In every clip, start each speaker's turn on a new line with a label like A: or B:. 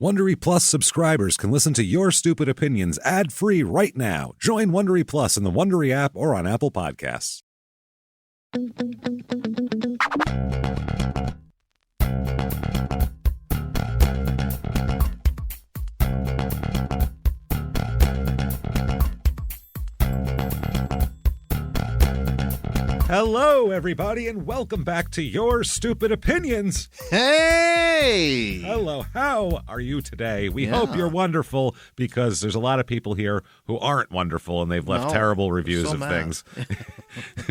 A: Wondery Plus subscribers can listen to Your Stupid Opinions ad-free right now. Join Wondery Plus in the Wondery app or on Apple Podcasts. Hello, everybody, and welcome back to Your Stupid Opinions.
B: Hey!
A: Hello, how are you today? We hope you're wonderful, because there's a lot of people here who aren't wonderful, and they've left terrible reviews of things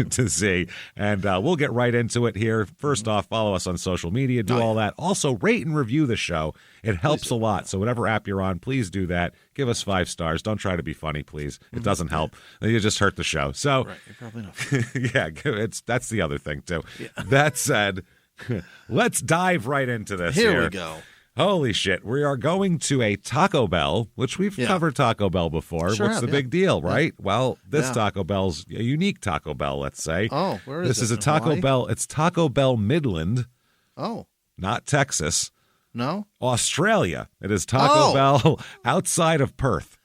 A: to see. And we'll get right into it here. First off, follow us on social media, do all that. Also, rate and review the show. It helps a lot. So whatever app you're on, please do that. Give us 5 stars. Don't try to be funny, please. It doesn't help. You just hurt the show. So,
B: right. You're probably not.
A: Yeah, that's the other thing, too. Yeah. That said, let's dive right into this
B: Here we go.
A: Holy shit. We are going to a Taco Bell, which we've covered Taco Bell before.
B: Sure
A: What's the big deal, right? Well, this Taco Bell's a unique Taco Bell, let's say.
B: Oh, where is
A: this? This is a Taco
B: Hawaii?
A: Bell. It's Taco Bell Midland.
B: Oh.
A: Not Texas.
B: No?
A: Australia. It is Taco Bell outside of Perth.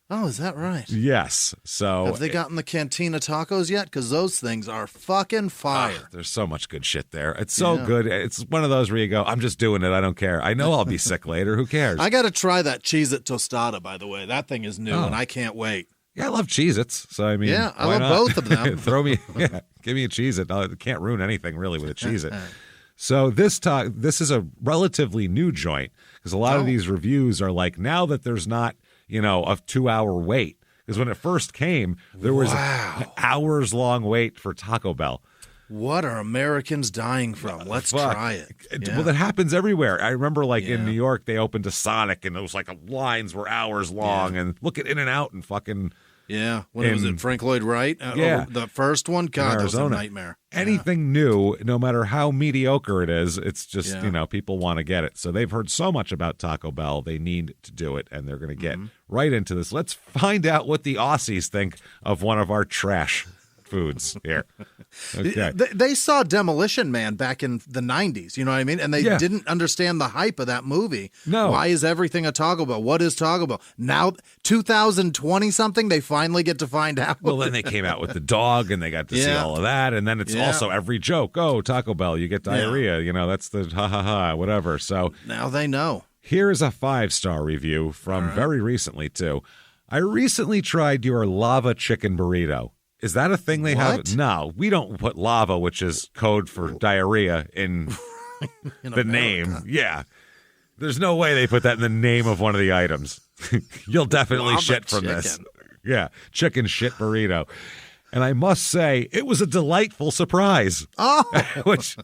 B: Oh, is that right?
A: Yes. So
B: have they gotten the Cantina tacos yet? Because those things are fucking fire.
A: There's so much good shit there. It's so good. It's one of those where you go, I'm just doing it. I don't care. I know I'll be sick later. Who cares?
B: I got to try that Cheez-It tostada, by the way. That thing is new, and I can't wait.
A: Yeah, I love Cheez-Its. So, I mean,
B: I love both of them.
A: Give me a Cheez-It. I can't ruin anything, really, with a Cheez-It. So this is a relatively new joint, because a lot of these reviews are like, now that there's not, a 2-hour wait. Because when it first came, there was an hours-long wait for Taco Bell.
B: What are Americans dying from? Let's try it. Yeah.
A: Well, that happens everywhere. I remember, in New York, they opened a Sonic, and it was lines were hours long. And look at In-N-Out and fucking...
B: Yeah, when was it Frank Lloyd Wright? The first one? God, that was a nightmare.
A: Anything new, no matter how mediocre it is, it's just, people want to get it. So they've heard so much about Taco Bell, they need to do it, and they're going to get right into this. Let's find out what the Aussies think of one of our trash foods here. Okay.
B: They saw Demolition Man back in the 90s, you know what I mean? And they didn't understand the hype of that movie.
A: No.
B: Why is everything a Taco Bell? What is Taco Bell? Now, 2020-something, they finally get to find out.
A: Well, then they came out with the dog, and they got to see all of that. And then it's also every joke. Oh, Taco Bell, you get diarrhea. That's the ha-ha-ha, whatever. So
B: now they know.
A: Here's a 5-star review from very recently, too. I recently tried your lava chicken burrito. Is that a thing they have? No, we don't put lava, which is code for diarrhea, in the name. Yeah. There's no way they put that in the name of one of the items. You'll definitely
B: lava
A: shit from
B: chicken.
A: this. Yeah, chicken shit burrito. And I must say, it was a delightful surprise.
B: Oh!
A: Which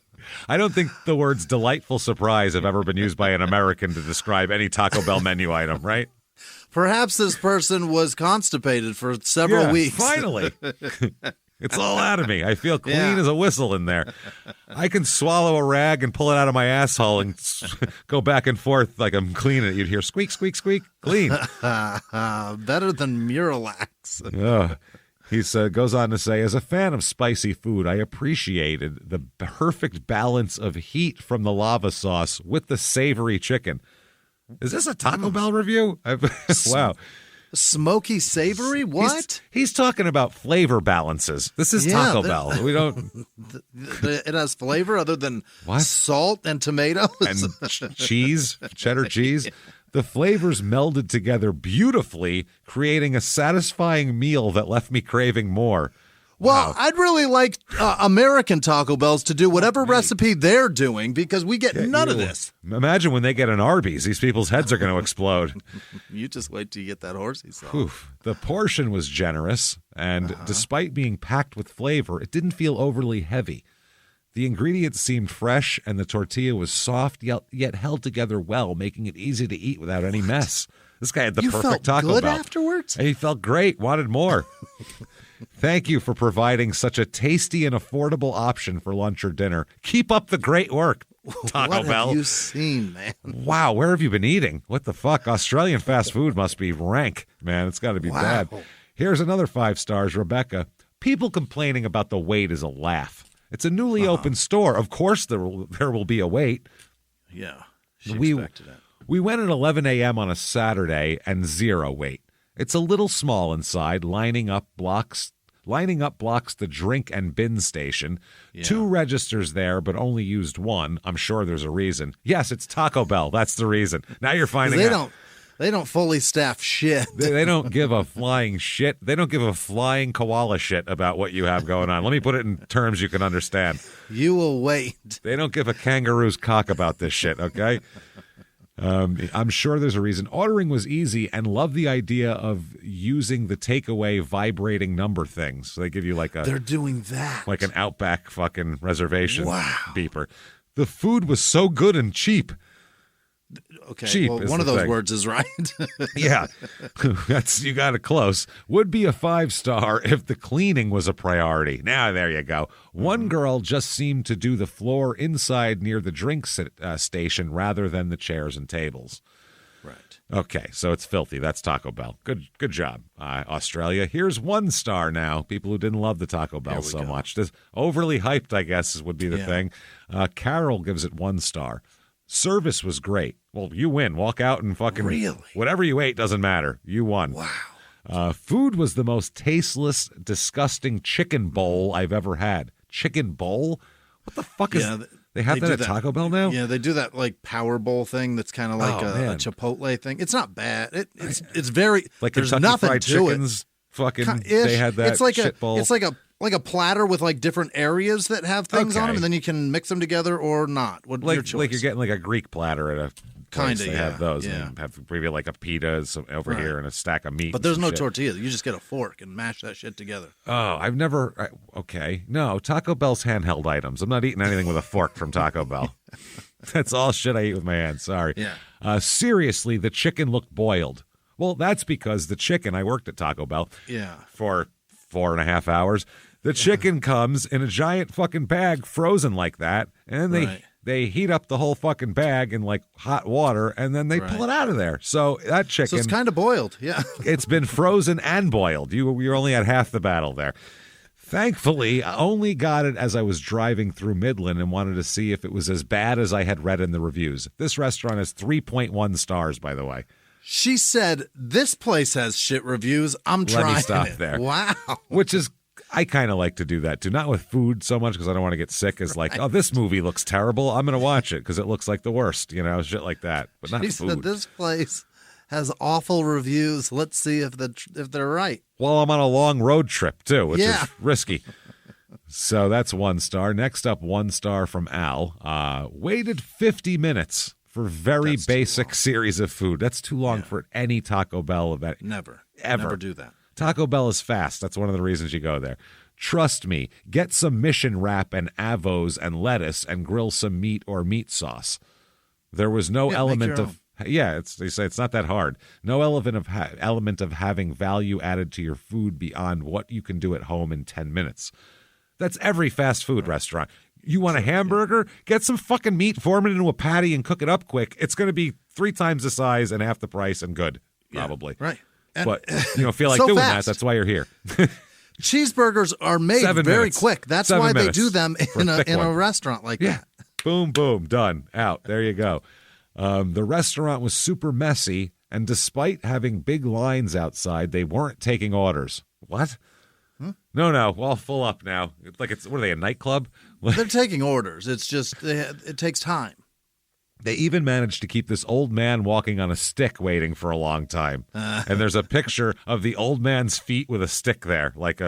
A: I don't think the words delightful surprise have ever been used by an American to describe any Taco Bell menu item, right?
B: Perhaps this person was constipated for several weeks.
A: Finally. It's all out of me. I feel clean as a whistle in there. I can swallow a rag and pull it out of my asshole and go back and forth like I'm cleaning it. You'd hear squeak, squeak, squeak, clean.
B: Better than Miralax.
A: He goes on to say, as a fan of spicy food, I appreciated the perfect balance of heat from the lava sauce with the savory chicken. Is this a Taco Bell review? Wow.
B: Smoky savory? What?
A: He's talking about flavor balances. This is Taco Bell. We don't.
B: It has flavor other than salt and tomatoes
A: and cheese, cheddar cheese. The flavors melded together beautifully, creating a satisfying meal that left me craving more.
B: Well, I'd really like American Taco Bells to do whatever recipe they're doing, because we get none of this.
A: Imagine when they get an Arby's, these people's heads are going to explode.
B: You just wait till you get that horsey sauce.
A: Oof. The portion was generous, and despite being packed with flavor, it didn't feel overly heavy. The ingredients seemed fresh, and the tortilla was soft, yet held together well, making it easy to eat without any mess. This guy had the perfect Taco Bell.
B: You felt good afterwards?
A: He felt great, wanted more. Thank you for providing such a tasty and affordable option for lunch or dinner. Keep up the great work, Taco Bell.
B: What have you seen, man?
A: Wow, where have you been eating? What the fuck? Australian fast food must be rank, man. It's got to be bad. Here's another 5 stars, Rebecca. People complaining about the wait is a laugh. It's a newly opened store. Of course there will be a wait.
B: Yeah, she expected it.
A: We went at 11 a.m. on a Saturday and zero wait. It's a little small inside, lining up blocks the drink and bin station. Yeah. 2 registers there, but only used 1. I'm sure there's a reason. Yes, it's Taco Bell. That's the reason. Now you're finding out.
B: They don't fully staff shit.
A: They don't give a flying shit. They don't give a flying koala shit about what you have going on. Let me put it in terms you can understand.
B: You will wait.
A: They don't give a kangaroo's cock about this shit, okay? I'm sure there's a reason. Ordering was easy, and love the idea of using the takeaway vibrating number things. So they give you
B: They're doing that.
A: Like an Outback fucking reservation beeper. The food was so good and cheap.
B: Okay,
A: cheap
B: well, one of those words is right.
A: Yeah, you got it close. Would be a 5-star if the cleaning was a priority. Now, there you go. One girl just seemed to do the floor inside near the drinks station rather than the chairs and tables.
B: Right.
A: Okay, so it's filthy. That's Taco Bell. Good job, Australia. Here's 1 star now. People who didn't love the Taco Bell so much. This overly hyped, I guess, would be the thing. Carol gives it 1 star. Service was great. Well, you win. Walk out and fucking...
B: Really?
A: Whatever you ate doesn't matter. You won.
B: Wow.
A: Food was the most tasteless, disgusting chicken bowl I've ever had. Chicken bowl? What the fuck is... They have that at Taco Bell now?
B: Yeah, they do that like Power Bowl thing that's kind of like a Chipotle thing. It's not bad. It's very...
A: Like
B: there's
A: Kentucky
B: nothing
A: Fried
B: to
A: Chickens, fucking... They had that shit bowl.
B: It's like a platter with like different areas that have things on them, and then you can mix them together or not. What's your choice?
A: Like you're getting like a Greek platter at a place. They have those.
B: Yeah.
A: And have maybe like a pita over here and a stack of meat.
B: But there's no tortillas. You just get a fork and mash that shit together.
A: Oh, I've never... Okay. No, Taco Bell's handheld items. I'm not eating anything with a fork from Taco Bell. That's all shit I eat with my hands. Sorry.
B: Yeah.
A: Seriously, the chicken looked boiled. Well, that's because the chicken... I worked at Taco Bell for 4.5 hours. The chicken comes in a giant fucking bag, frozen like that, and they heat up the whole fucking bag in like hot water, and then they pull it out of there. So that chicken...
B: So it's kind of boiled, yeah.
A: It's been frozen and boiled. You're only at half the battle there. Thankfully, I only got it as I was driving through Midland and wanted to see if it was as bad as I had read in the reviews. This restaurant has 3.1 stars, by the way.
B: She said, this place has shit reviews. I'm trying it.
A: Let me stop there.
B: Wow.
A: Which is... I kind of like to do that, too. Not with food so much because I don't want to get sick. As like, oh, this movie looks terrible. I'm going to watch it because it looks like the worst, shit like that. But not food.
B: Said this place has awful reviews. Let's see if they're right.
A: Well, I'm on a long road trip, too, which is risky. So that's 1 star. Next up, 1 star from Al. Waited 50 minutes for very basic series of food. That's too long for any Taco Bell event.
B: Never.
A: Ever.
B: Never do that.
A: Taco Bell is fast. That's one of the reasons you go there. Trust me, get some mission wrap and avos and lettuce and grill some meat or meat sauce. There was no element of... they say it's not that hard. No element of having value added to your food beyond what you can do at home in 10 minutes. That's every fast food restaurant. You want a hamburger? Get some fucking meat, form it into a patty, and cook it up quick. It's going to be 3 times the size and half the price and good, probably.
B: Yeah, right.
A: But feel like
B: so
A: doing
B: fast.
A: That's why you're here.
B: Cheeseburgers are made
A: 7
B: very
A: minutes.
B: quick. That's
A: 7
B: why they
A: minutes
B: do them in a restaurant like that.
A: Boom, boom, done. Out. There you go. The restaurant was super messy, and despite having big lines outside, they weren't taking orders. What?
B: Huh?
A: No. Well, full up now. What are they, a nightclub?
B: They're taking orders. It's just it takes time.
A: They even managed to keep this old man walking on a stick waiting for a long time. And there's a picture of the old man's feet with a stick there, like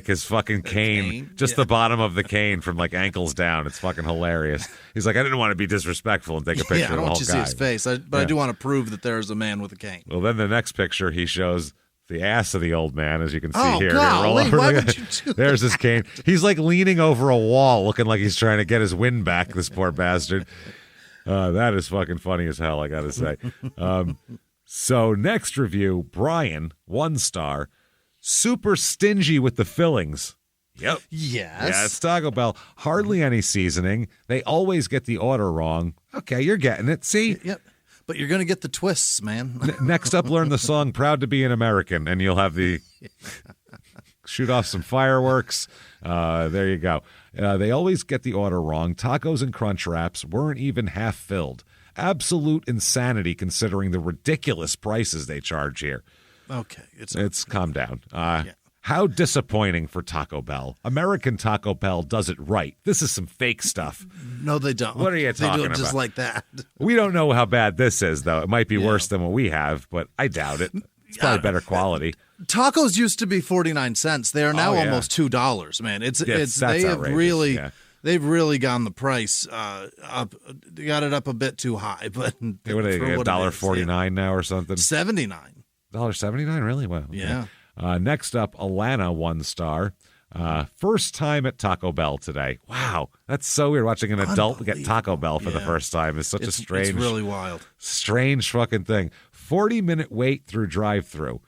A: his fucking cane, just the bottom of the cane from like ankles down. It's fucking hilarious. He's like, I didn't want to be disrespectful and take a picture of the whole guy.
B: I don't want you to see his face, but I do want to prove that there's a man with a cane.
A: Well, then the next picture, he shows the ass of the old man, as you can see here.
B: Golly, why would you do
A: There's his cane. He's like leaning over a wall, looking like he's trying to get his wind back, this poor bastard. That is fucking funny as hell, I gotta say. So next review, Brian, 1 star, super stingy with the fillings. Yep.
B: Yes.
A: Yeah, it's Taco Bell. Hardly any seasoning. They always get the order wrong. Okay, you're getting it. See?
B: Yep. But you're going to get the twists, man.
A: Next up, learn the song Proud to Be an American, and you'll have the... Shoot off some fireworks. There you go. They always get the order wrong. Tacos and crunch wraps weren't even half filled. Absolute insanity considering the ridiculous prices they charge here.
B: Okay.
A: It's calm down. How disappointing for Taco Bell. American Taco Bell does it right. This is some fake stuff.
B: No, they don't.
A: What are you talking about?
B: They do it just like that.
A: We don't know how bad this is, though. It might be worse than what we have, but I doubt it. It's probably better quality.
B: Tacos used to be 49 cents. They are now almost $2, man. They've really gone the price up. They got it up a bit too high, but
A: what are they, $1.49 now or something?
B: $79.
A: $1.79, really? Wow. Okay.
B: Yeah.
A: Next up, Alana, 1 star. First time at Taco Bell today. Wow, that's so weird. Watching an adult get Taco Bell for the first time is such a strange,
B: it's really wild,
A: strange fucking thing. 40-minute wait through drive-through.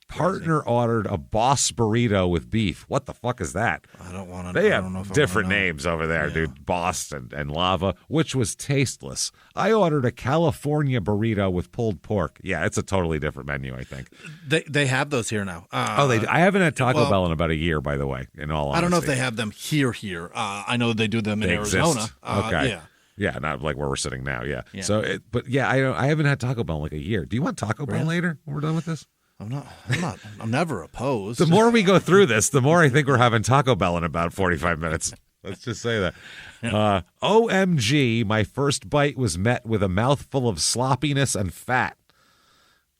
A: Partner ordered a Boss burrito with beef. What the fuck is that?
B: I don't want to.
A: They have different names over there, dude. Boss and Lava, which was tasteless. I ordered a California burrito with pulled pork. Yeah, it's a totally different menu, I think.
B: They have those here now.
A: I haven't had Taco Bell in about a year, by the way, in all honesty.
B: I don't know if they have them here. I know they do them in Arizona.
A: Okay. Yeah, not like where we're sitting now. Yeah. So, I haven't had Taco Bell in like a year. Do you want Taco Bell later when we're done with this?
B: I'm never opposed.
A: The more we go through this, the more I think we're having Taco Bell in about 45 minutes. Let's just say that. OMG, my first bite was met with a mouthful of sloppiness and fat.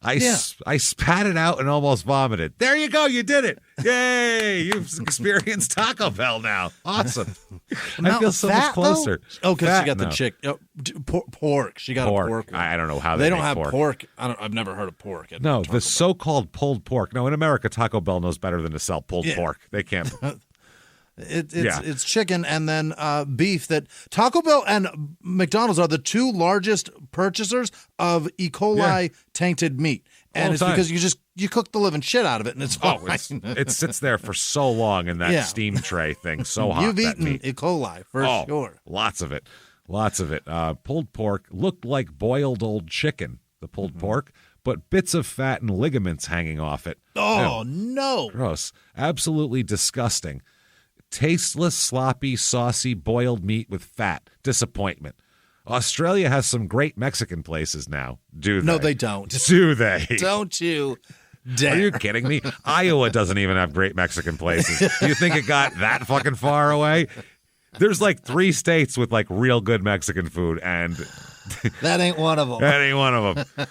A: I spat it out and almost vomited. There you go. You did it. Yay. You've experienced Taco Bell now. Awesome. I feel so much closer.
B: Though? Oh, because she got the chicken. Pork. She got a pork one.
A: I don't know how
B: they don't have pork. I've never heard of pork.
A: No, the so-called pulled pork. No, in America, Taco Bell knows better than to sell pulled pork. They can't.
B: It's chicken and then beef. That Taco Bell and McDonald's are the 2 largest purchasers of E. coli tainted meat, and it's because you cook the living shit out of it, and it's fine.
A: It sits there for so long in that steam tray thing, so hot.
B: You've eaten E. coli for sure.
A: Lots of it. Pulled pork looked like boiled old chicken. The pulled pork. But bits of fat and ligaments hanging off it.
B: Oh, no.
A: Gross. Absolutely disgusting. Tasteless, sloppy, saucy, boiled meat with fat. Disappointment. Australia has some great Mexican places now. Do they?
B: No, they don't.
A: Do they?
B: Don't you dare.
A: Are you kidding me? Iowa doesn't even have great Mexican places. Do you think it got that fucking far away? There's like 3 states with like real good Mexican food, and
B: that ain't one of them.
A: That ain't one of them.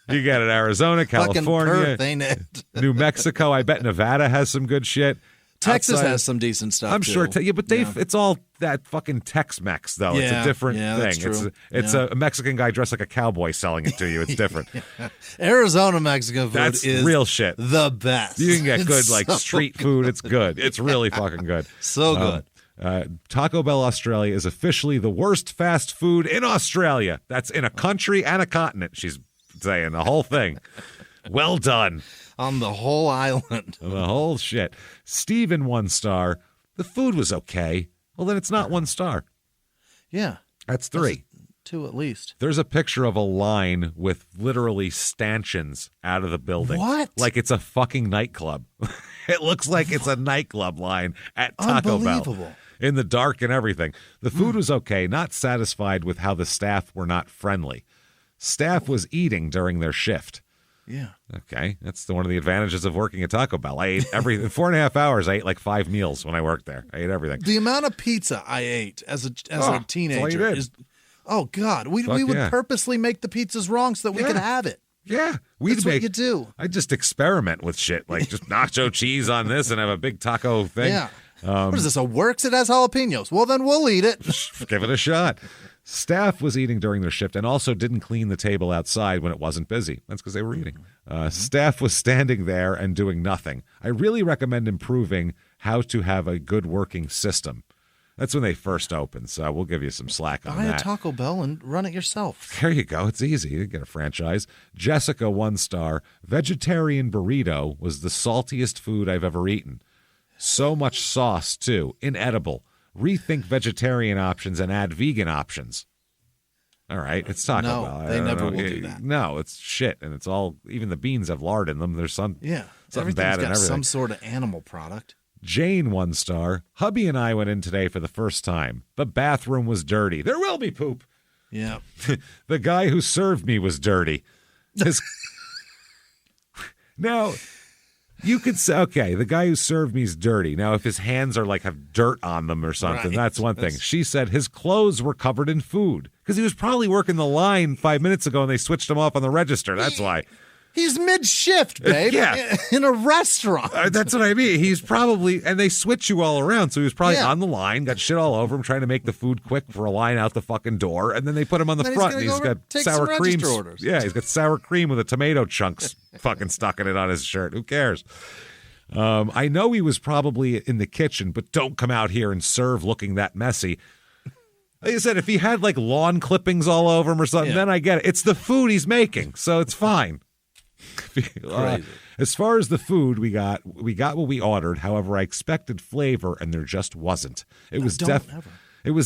A: You got it, Arizona, California,
B: Perth, ain't it?
A: New Mexico. I bet Nevada has some good shit.
B: Texas has some decent stuff.
A: I'm sure. But it's all that fucking Tex-Mex, though. It's a different thing.
B: That's true.
A: It's a Mexican guy dressed like a cowboy selling it to you. It's different.
B: Arizona Mexican food is
A: real shit.
B: The best.
A: You can get good street food. It's good. It's really fucking good.
B: So good.
A: Taco Bell Australia is officially the worst fast food in Australia. That's in a country and a continent. She's saying the whole thing. Well done.
B: On the whole island.
A: The whole shit. Steven, 1 star. The food was okay. Well, then it's not 1 star.
B: Yeah.
A: That's 3.
B: 2 at least.
A: There's a picture of a line with literally stanchions out of the building.
B: What?
A: Like it's a fucking nightclub. It looks like it's a nightclub line at Taco Bell. In the dark and everything. The food was okay. Not satisfied with how the staff were not friendly. Staff was eating during their shift.
B: Yeah.
A: Okay. That's one of the advantages of working at Taco Bell. I ate everything. 4.5 hours, I ate like 5 meals when I worked there. I ate everything.
B: The amount of pizza I ate as a teenager is, oh, God. We would purposely make the pizzas wrong so that we could have it.
A: Yeah.
B: That's what you do.
A: I just experiment with shit, like just nacho cheese on this and have a big taco thing.
B: Yeah. What is this, a Works? It has jalapenos. Well, then we'll eat it.
A: Give it a shot. Staff was eating during their shift and also didn't clean the table outside when it wasn't busy. That's because they were eating. Staff was standing there and doing nothing. I really recommend improving how to have a good working system. That's when they first opened, so we'll give you some slack on that.
B: Buy a Taco Bell and run it yourself.
A: There you go. It's easy. You get a franchise. Jessica, 1 star. Vegetarian burrito was the saltiest food I've ever eaten. So much sauce, too. Inedible. Rethink vegetarian options and add vegan options. All right, it's Taco Bell.
B: No, they never will do that.
A: No, it's shit, and it's all, even the beans have lard in them. There's something bad in everything.
B: Some sort of animal product.
A: Jane, 1 star. Hubby and I went in today for the first time. The bathroom was dirty. There will be poop.
B: Yeah.
A: The guy who served me was dirty. Now, you could say, okay, the guy who served me is dirty. Now, if his hands are like have dirt on them or something, that's one thing. She said his clothes were covered in food because he was probably working the line 5 minutes ago and they switched him off on the register. That's why.
B: He's mid-shift, babe.
A: Yeah.
B: In a restaurant.
A: That's what I mean. He's probably, and they switch you all around. So he was probably on the line, got shit all over him, trying to make the food quick for a line out the fucking door. And then they put him on the front and he's got sour cream. Yeah, he's got sour cream with a tomato chunks fucking stuck in it on his shirt. Who cares? I know he was probably in the kitchen, but don't come out here and serve looking that messy. Like I said, if he had like lawn clippings all over him or something, then I get it. It's the food he's making, so it's fine. As far as the food we got what we ordered. However, I expected flavor, and there just wasn't. It was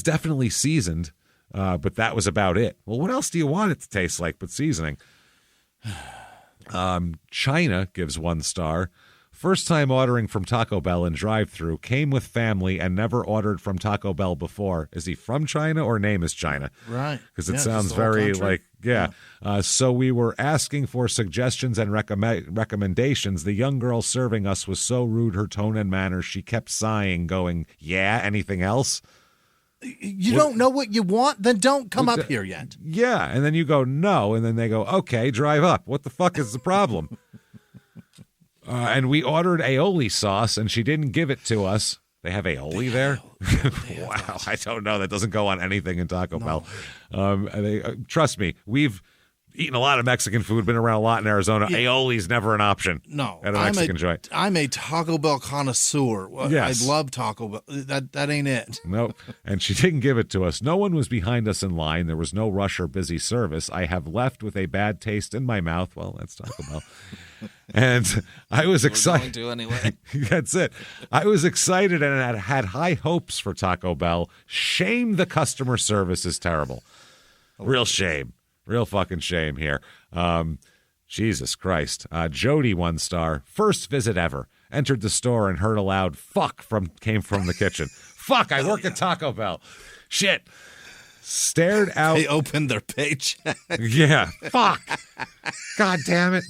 A: definitely seasoned, but that was about it. Well, what else do you want it to taste like but seasoning? China gives 1 star. First time ordering from Taco Bell in drive-thru, came with family and never ordered from Taco Bell before. Is he from China or name is China?
B: Right.
A: Because it sounds very like, so we were asking for suggestions and recommendations. The young girl serving us was so rude, her tone and manner, she kept sighing, going, yeah, anything else?
B: You don't know what you want? Then don't come up here yet.
A: Yeah, and then you go, no, and then they go, okay, drive up. What the fuck is the problem? And we ordered aioli sauce, and she didn't give it to us. They have aioli there? Wow, I don't know. That doesn't go on anything in Taco Bell. Trust me, we've eaten a lot of Mexican food, been around a lot in Arizona. Yeah. Aioli's never an option at a Mexican joint.
B: I'm a Taco Bell connoisseur.
A: Yes.
B: I love Taco Bell. That ain't it.
A: Nope. And she didn't give it to us. No one was behind us in line. There was no rush or busy service. I have left with a bad taste in my mouth. Well, that's Taco Bell. And I was excited.
B: Anyway.
A: That's it. I was excited and had high hopes for Taco Bell. Shame the customer service is terrible. Real shame. Real fucking shame here. Jesus Christ. Jody 1 star. First visit ever. Entered the store and heard a loud fuck came from the kitchen. Fuck, I work at Taco Bell. Shit. Stared out.
B: They opened their paycheck.
A: Yeah. Fuck. God damn it.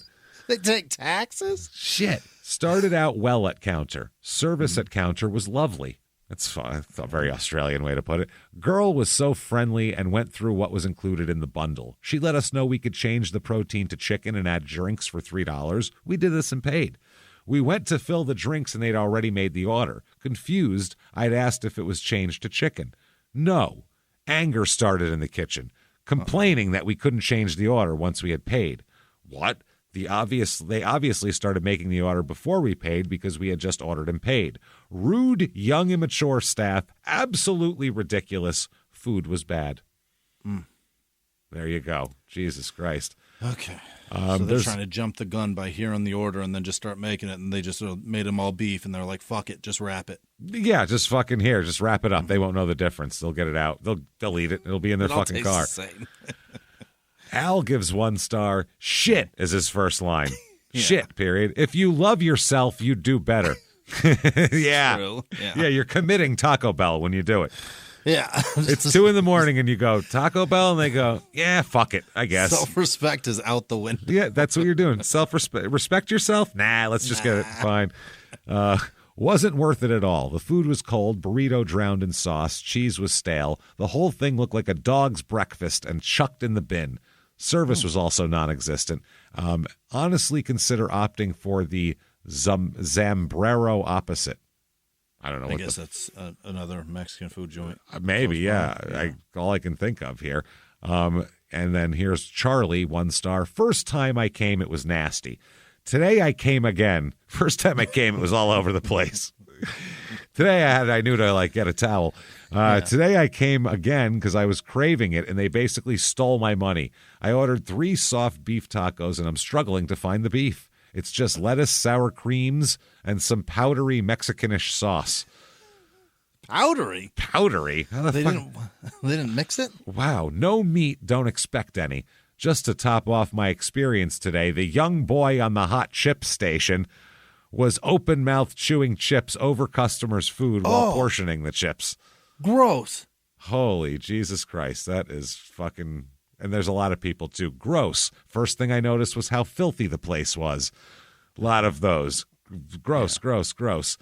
B: They take taxes?
A: Shit. Started out well at counter. Service at counter was lovely. That's fine. A very Australian way to put it. Girl was so friendly and went through what was included in the bundle. She let us know we could change the protein to chicken and add drinks for $3. We did this and paid. We went to fill the drinks and they'd already made the order. Confused, I'd asked if it was changed to chicken. No. Anger started in the kitchen, complaining that we couldn't change the order once we had paid. What? They obviously started making the order before we paid because we had just ordered and paid. Rude, young, immature staff. Absolutely ridiculous. Food was bad. There you go. Jesus Christ.
B: Okay. So they're trying to jump the gun by hearing the order and then just start making it, and they just made them all beef, and they're like, fuck it, just wrap it.
A: Yeah, just fucking here. Just wrap it up. They won't know the difference. They'll get it out. They'll eat it. It'll be in their fucking car.
B: The same.
A: Al gives 1 star. Shit is his first line. Shit, period. If you love yourself, you do better. Yeah.
B: True.
A: Yeah, you're committing Taco Bell when you do it.
B: Yeah.
A: It's 2 a.m. and you go, Taco Bell? And they go, yeah, fuck it, I guess.
B: Self-respect is out the window.
A: Yeah, that's what you're doing. Self-respect. Respect yourself? Nah, let's just get it. Fine. Wasn't worth it at all. The food was cold, burrito drowned in sauce, cheese was stale. The whole thing looked like a dog's breakfast and chucked in the bin. Service was also non-existent. Honestly, consider opting for the Zambrero opposite. I don't know.
B: I guess that's another Mexican food joint.
A: Maybe, yeah. All I can think of here. And then here's Charlie, 1 star. First time I came, it was nasty. Today I came again. First time I came, it was all over the place. Today I knew to get a towel. Today I came again because I was craving it, and they basically stole my money. I ordered 3 soft beef tacos, and I'm struggling to find the beef. It's just lettuce, sour creams, and some powdery Mexicanish sauce.
B: Powdery?
A: Powdery?
B: They didn't mix it?
A: Wow. No meat, don't expect any. Just to top off my experience today, the young boy on the hot chip station was open-mouthed chewing chips over customers' food while portioning the chips.
B: Gross.
A: Holy Jesus Christ. That is fucking... And there's a lot of people, too. Gross. First thing I noticed was how filthy the place was. A lot of those. Gross, gross, gross.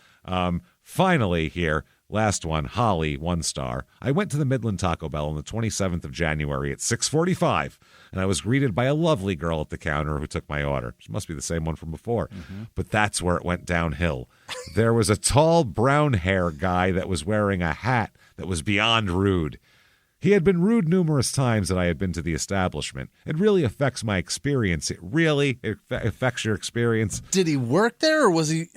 A: Finally here, last one, Holly, 1 star. I went to the Midland Taco Bell on the 27th of January at 6:45, and I was greeted by a lovely girl at the counter who took my order. She must be the same one from before. But that's where it went downhill. There was a tall brown hair guy that was wearing a hat that was beyond rude. He had been rude numerous times that I had been to the establishment. It really affects my experience. It really affects your experience.
B: Did he work there or was he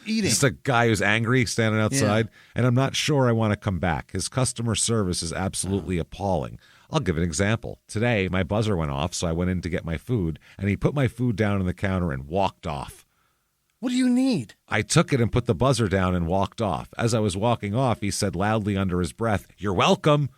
B: eating?
A: Just a guy who's angry standing outside, and I'm not sure I want to come back. His customer service is absolutely appalling. I'll give an example. Today, my buzzer went off, so I went in to get my food, and he put my food down on the counter and walked off.
B: What do you need?
A: I took it and put the buzzer down and walked off. As I was walking off, he said loudly under his breath, "You're welcome."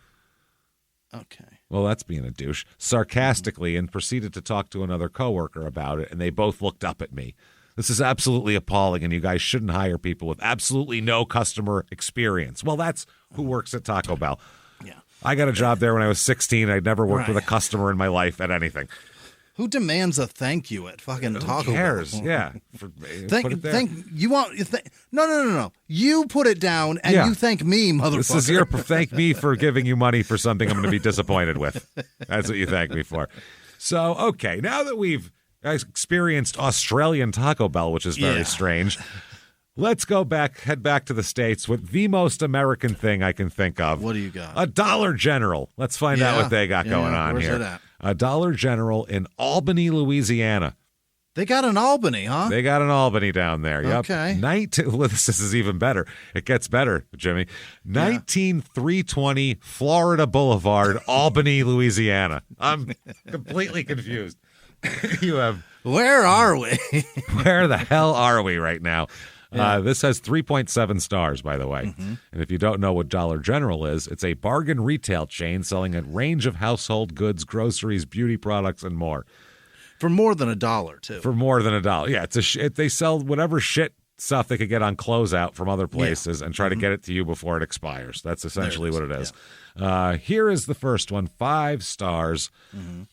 B: Okay.
A: Well, that's being a douche. Sarcastically, and proceeded to talk to another coworker about it, and they both looked up at me. This is absolutely appalling, and you guys shouldn't hire people with absolutely no customer experience. Well, that's who works at Taco Bell.
B: Yeah.
A: I got a job there when I was 16. I'd never worked with a customer in my life at anything.
B: Who demands a thank you at fucking Taco Bell?
A: Who cares? Yeah. Put it there.
B: No. You put it down and you thank me, motherfucker.
A: This is your thank me for giving you money for something I'm going to be disappointed with. That's what you thank me for. So, okay, now that we've experienced Australian Taco Bell, which is very strange, let's head back to the States with the most American thing I can think of.
B: What do you got?
A: A Dollar General. Let's find out what they got going on
B: Where's
A: here.
B: it at?
A: A Dollar General in Albany, Louisiana.
B: They got an Albany, huh?
A: They got an Albany down there. Yep.
B: Okay.
A: This is even better. It gets better, Jimmy. 19320 Florida Boulevard, Albany, Louisiana. I'm completely confused.
B: Where are we?
A: Where the hell are we right now? This has 3.7 stars, by the way. And if you don't know what Dollar General is, it's a bargain retail chain selling a range of household goods, groceries, beauty products, and more.
B: For more than $1, too.
A: For more than $1. Yeah, they sell whatever shit stuff they could get on closeout from other places and try to get it to you before it expires. That's essentially what it is. Yeah. Here is the first one, 5 stars.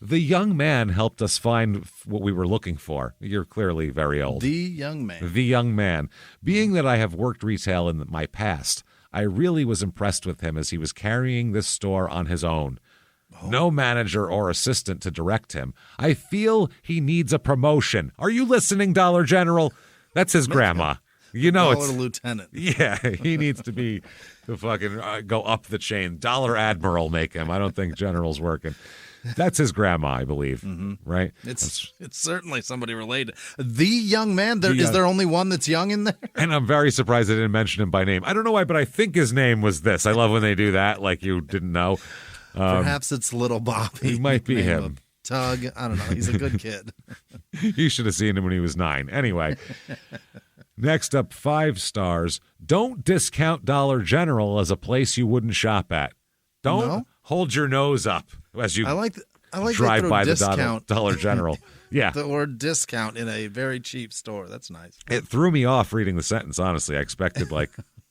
A: The young man helped us find what we were looking for. You're clearly very old.
B: The young man.
A: The young man. Being that I have worked retail in my past, I really was impressed with him as he was carrying this store on his own. No manager or assistant to direct him. I feel he needs a promotion. Are you listening, Dollar General? That's his grandma. You know, it's
B: lieutenant.
A: Yeah, he needs to be the fucking go up the chain. Dollar Admiral make him. I don't think General's working. That's his grandma, I believe. Right?
B: It's certainly somebody related. The young man. Is there only one that's young in there?
A: And I'm very surprised they didn't mention him by name. I don't know why, but I think his name was this. I love when they do that, like you didn't know.
B: Perhaps it's Little Bobby.
A: He might be him.
B: Tug. I don't know. He's a good kid.
A: You should have seen him when he was 9. Anyway. Next up, 5 stars. Don't discount Dollar General as a place you wouldn't shop at. Don't hold your nose up as you drive by the Dollar General. Yeah.
B: The word discount in a very cheap store. That's nice.
A: It threw me off reading the sentence, honestly. I expected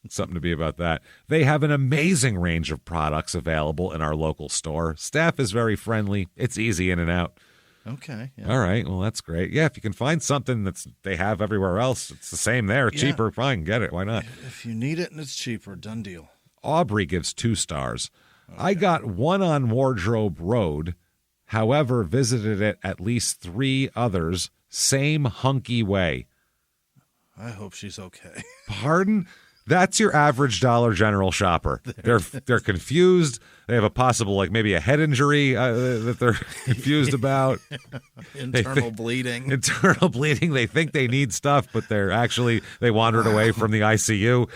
A: something to be about that. They have an amazing range of products available in our local store. Staff is very friendly. It's easy in and out.
B: Okay. Yeah.
A: All right. Well, that's great. Yeah, if you can find something they have everywhere else, it's the same there. Cheaper, fine. Get it. Why not?
B: If you need it and it's cheaper, done deal.
A: Aubrey gives 2 stars. Okay. I got one on Wardrobe Road. However, visited it at least 3 others. Same hunky way.
B: I hope she's okay.
A: Pardon? That's your average Dollar General shopper. They're confused. They have a possible, maybe a head injury that they're confused about.
B: Internal bleeding.
A: Internal bleeding. They think they need stuff, but they wandered away from the ICU.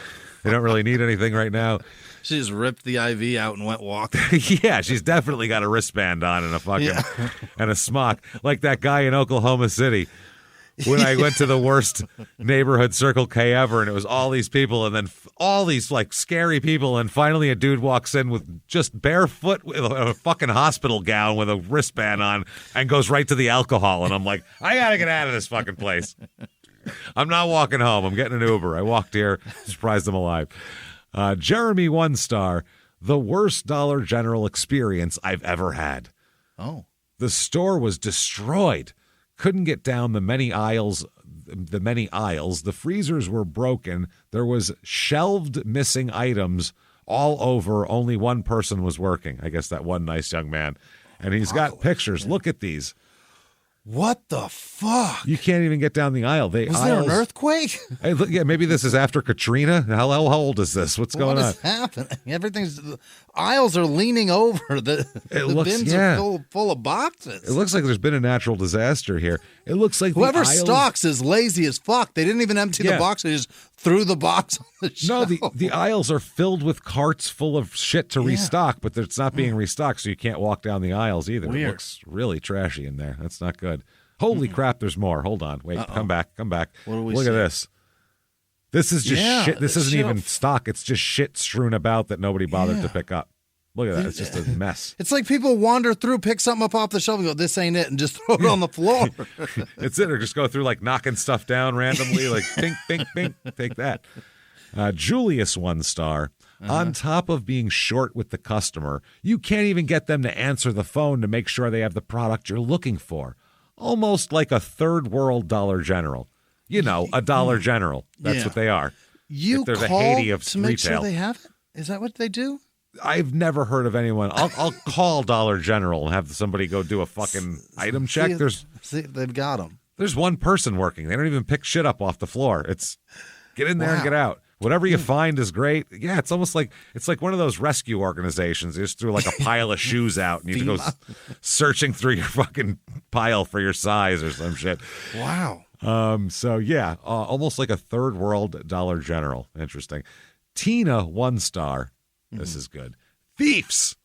A: They don't really need anything right now.
B: She just ripped the IV out and went walking.
A: Yeah, she's definitely got a wristband on and and a smock, like that guy in Oklahoma City. When I went to the worst neighborhood Circle K ever, and it was all these people, and then all these scary people, and finally a dude walks in with just barefoot with a fucking hospital gown with a wristband on, and goes right to the alcohol, and I'm like, I gotta get out of this fucking place. I'm not walking home. I'm getting an Uber. I walked here, surprised I'm alive. Jeremy, 1 star. the worst Dollar General experience I've ever had.
B: Oh.
A: The store was destroyed. Couldn't get down the many aisles. The freezers were broken. There was shelved missing items all over. Only one person was working. I guess that one nice young man. And he's got pictures. Look at these.
B: What the fuck?
A: You can't even get down the aisle.
B: Was there an earthquake?
A: Hey, look, yeah, maybe this is after Katrina. How old is this? What's going on?
B: What is happening? The aisles are leaning over. The bins are full of boxes.
A: It looks like there's been a natural disaster here. It looks like
B: whoever stocks is lazy as fuck. They didn't even empty the box. They just threw the box on the shelf.
A: No, the aisles are filled with carts full of shit to restock, but it's not being restocked, so you can't walk down the aisles either.
B: Weird.
A: It looks really trashy in there. That's not good. Holy crap, there's more. Hold on. Wait, come back. What
B: do we
A: Look
B: see?
A: at this. This is just shit. This isn't even stock. It's just shit strewn about that nobody bothered to pick up. Look at that. It's just a mess.
B: It's like people wander through, pick something up off the shelf and go, this ain't it, and just throw it on the floor.
A: It's it. Or just go through like knocking stuff down randomly, like pink, pink, pink. Take that. Julius, 1 star. On top of being short with the customer, you can't even get them to answer the phone to make sure they have the product you're looking for. Almost like a third world Dollar General. You know, a Dollar General. That's what they are.
B: You call a Haiti of to make sure they have it? Is that what they do?
A: I've never heard of anyone. I'll call Dollar General and have somebody go do a fucking item check.
B: They've got them.
A: There's one person working. They don't even pick shit up off the floor. It's get in there and get out. Whatever you find is great. Yeah, it's almost like one of those rescue organizations. You just threw like a pile of shoes out and you go searching through your fucking pile for your size or some shit.
B: Wow.
A: So yeah, almost like a third world Dollar General. Interesting. Tina, 1 star. This is good. Thieves.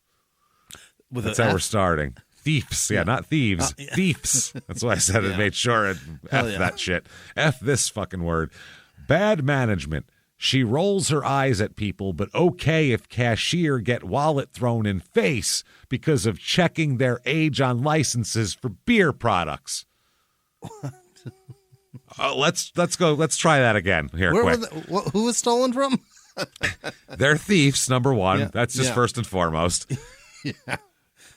A: That's how we're starting. Thieves. Yeah, not thieves. Thieves. That's why I said it. Made sure it F that shit. F this fucking word. Bad management. She rolls her eyes at people, but okay if cashier get wallet thrown in face because of checking their age on licenses for beer products. Let's go. Let's try that again here.
B: Where
A: quick.
B: Who was stolen from?
A: They're thieves, number one.
B: Yeah.
A: That's just first and foremost.
B: Yeah.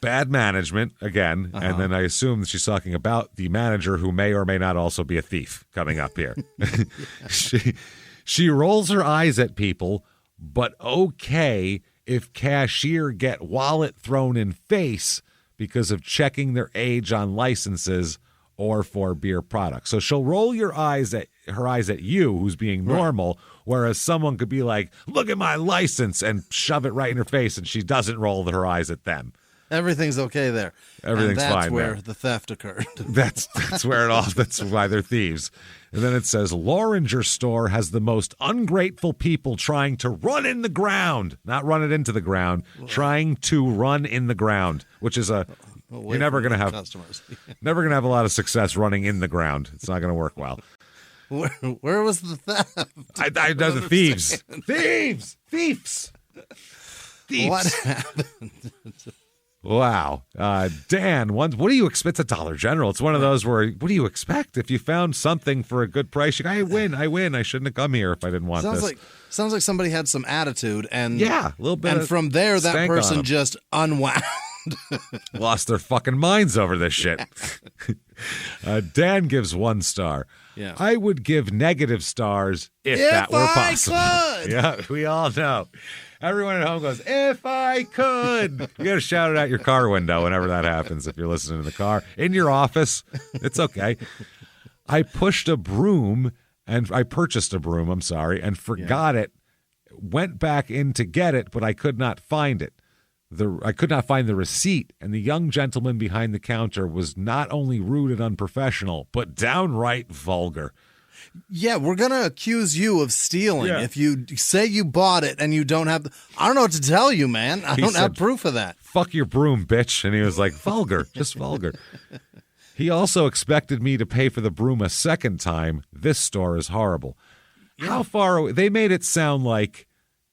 A: Bad management, again. And then I assume that she's talking about the manager who may or may not also be a thief coming up here. She rolls her eyes at people, but okay if cashier get wallet thrown in face because of checking their age on licenses or for beer products. So she'll roll her eyes at you, who's being normal, whereas someone could be like, look at my license, and shove it right in her face, and she doesn't roll her eyes at them.
B: Everything's okay there.
A: Everything's fine.
B: That's where
A: there.
B: the theft occurred.
A: That's where it all. That's why they're thieves. And then it says Loringer store has the most ungrateful people trying to run in the ground, not run it into the ground, trying to run in the ground, which is you're never going to have
B: customers.
A: Never going to have a lot of success running in the ground. It's not going to work well.
B: Where was the theft?
A: I know the thieves. Thieves.
B: What happened?
A: Wow. Dan, what do you expect? It's a Dollar General. It's one of those where, what do you expect? If you found something for a good price, you go, I win. I shouldn't have come here if I didn't want this.
B: Sounds like somebody had some attitude. And
A: yeah, a little bit.
B: And from there, that person just unwound.
A: Lost their fucking minds over this shit. Dan gives 1 star.
B: Yeah.
A: I would give negative stars if that were possible.
B: Could.
A: Yeah, we all know. Everyone at home goes, if I could. You got to shout it out your car window whenever that happens if you're listening in the car. In your office, it's okay. I purchased a broom, and forgot it. Went back in to get it, but I could not find it. I could not find the receipt, and the young gentleman behind the counter was not only rude and unprofessional, but downright vulgar.
B: Yeah, we're going to accuse you of stealing if you say you bought it and you don't have I don't know what to tell you, man. I don't have proof of that.
A: Fuck your broom, bitch. And he was like, vulgar, just vulgar. He also expected me to pay for the broom a second time. This store is horrible. Yeah. How far away? They made it sound like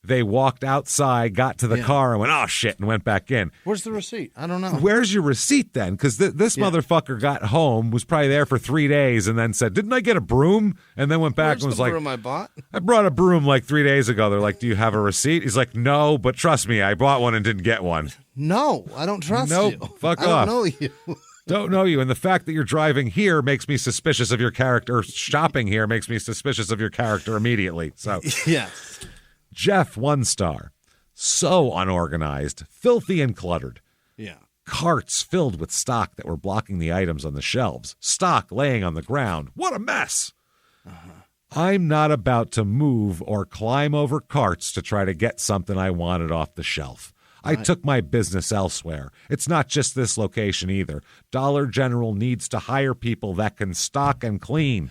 A: they walked outside, got to the car, and went, oh, shit, and went back in.
B: Where's the receipt? I don't know.
A: Where's your receipt then? Because this motherfucker got home, was probably there for 3 days, and then said, didn't I get a broom? And then went back and was like,
B: broom I bought?
A: I brought a broom like 3 days ago. They're like, do you have a receipt? He's like, no, but trust me, I bought one and didn't get one.
B: No, I don't trust you.
A: Fuck
B: off.
A: I
B: don't know you.
A: Don't know you. And the fact that you're driving here makes me suspicious of your character. Or shopping here makes me suspicious of your character immediately. So,
B: yes.
A: Jeff, 1 star. So unorganized, filthy and cluttered.
B: Yeah.
A: Carts filled with stock that were blocking the items on the shelves. Stock laying on the ground. What a mess. I'm not about to move or climb over carts to try to get something I wanted off the shelf. I took my business elsewhere. It's not just this location either. Dollar General needs to hire people that can stock and clean.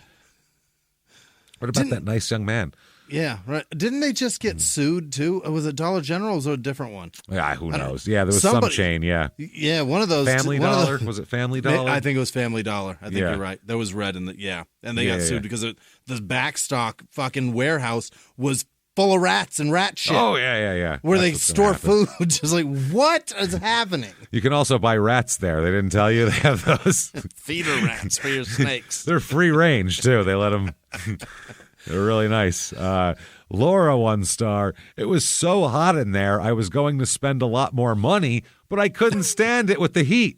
A: What about that nice young man?
B: Yeah, right. Didn't they just get sued too? Was it Dollar General or was it a different one?
A: Yeah, who knows? Yeah, there was some chain, yeah.
B: Yeah, one of those.
A: Family Dollar? Was it Family Dollar?
B: I think it was Family Dollar. I think you're right. There was red in the, and they got sued because the backstock fucking warehouse was full of rats and rat shit.
A: Oh, yeah.
B: Where they store food. Just like, what is happening?
A: You can also buy rats there. They didn't tell you they have those.
B: Feeder rats for your snakes.
A: They're free range, too. They let them. They're really nice. Laura, 1 star. It was so hot in there, I was going to spend a lot more money, but I couldn't stand it with the heat.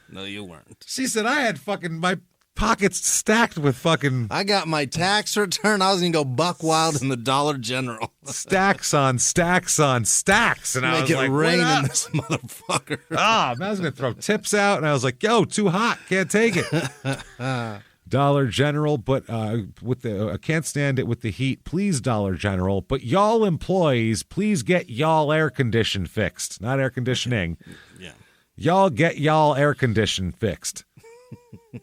B: No, you weren't.
A: She said I had fucking my pockets stacked with fucking...
B: I got my tax return. I was going to go buck wild in the Dollar General.
A: Stacks on stacks on stacks. And I was like,
B: rain in this motherfucker.
A: I was going to throw tips out, and I was like, yo, too hot. Can't take it. Dollar General, but with the I can't stand it with the heat. Please, Dollar General, but y'all employees, please get y'all air condition fixed. Not air conditioning.
B: Yeah.
A: Y'all get y'all air condition fixed.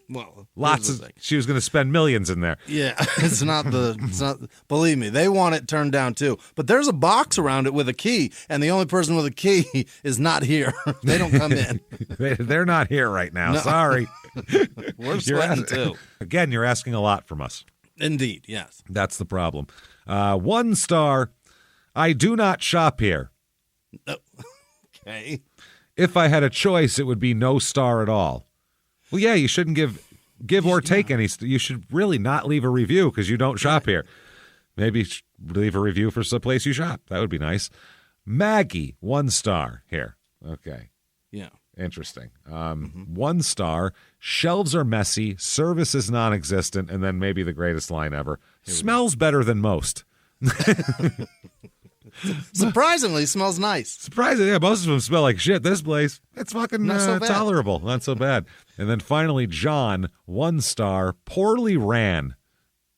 B: Well,
A: lots of. She was going to spend millions in there.
B: Yeah, it's not. Believe me, they want it turned down too. But there's a box around it with a key, and the only person with a key is not here. They don't come in.
A: They're not here right now. No. Sorry.
B: We're sweating too.
A: Again, you're asking a lot from us.
B: Indeed, yes.
A: That's the problem. 1 star. I do not shop here.
B: Okay.
A: If I had a choice, it would be no star at all. Well, yeah, you shouldn't give or take any. You should really not leave a review because you don't shop here. Maybe leave a review for some place you shop. That would be nice. Maggie, 1 star here. Okay.
B: Yeah.
A: Interesting. 1 star. Shelves are messy. Service is non-existent. And then maybe the greatest line ever. Smells better than most.
B: Surprisingly, smells nice.
A: Surprisingly, yeah, most of them smell like shit. This place, it's fucking tolerable. Not so bad. And then finally, John, 1 star, poorly ran.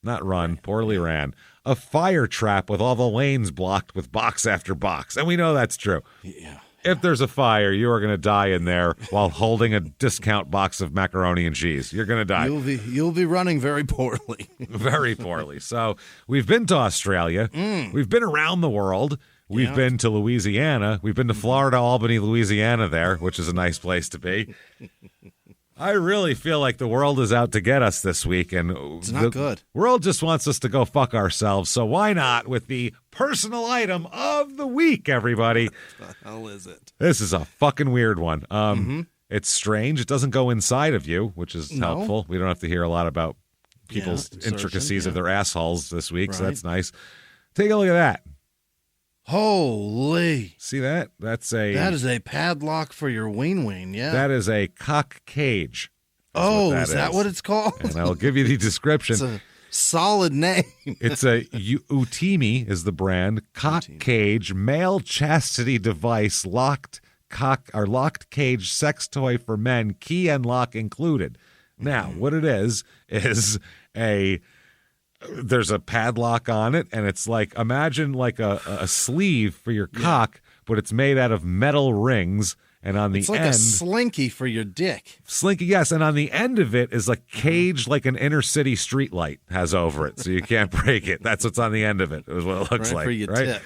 A: Not run, poorly ran. A fire trap with all the lanes blocked with box after box. And we know that's true.
B: Yeah.
A: If there's a fire, you are going to die in there while holding a discount box of macaroni and cheese. You're going to die.
B: You'll be running very poorly.
A: Very poorly. So we've been to Australia. We've been around the world. We've been to Louisiana. We've been to Florida, Albany, Louisiana there, which is a nice place to be. I really feel like the world is out to get us this week, and
B: it's not good.
A: The world just wants us to go fuck ourselves, so why not with the personal item of the week, everybody?
B: What the hell is it?
A: This is a fucking weird one. It's strange. It doesn't go inside of you, which is helpful. We don't have to hear a lot about people's intricacies of their assholes this week, so that's nice. Take a look at that.
B: Holy.
A: See that? That
B: is a padlock for your ween, yeah.
A: That is a cock cage.
B: Is that what it's called?
A: And I'll give you the description.
B: It's a solid name.
A: It's a Utimi is the brand. Cock cage, male chastity device, locked cage sex toy for men, key and lock included. Now, what it is there's a padlock on it, and it's like, imagine like a sleeve for your cock, but it's made out of metal rings, and on the end...
B: It's like a slinky for your dick.
A: Slinky, yes, and on the end of it is like caged like an inner city street light has over it, so you can't break it. That's what's on the end of it, is what it looks like.
B: For your tip.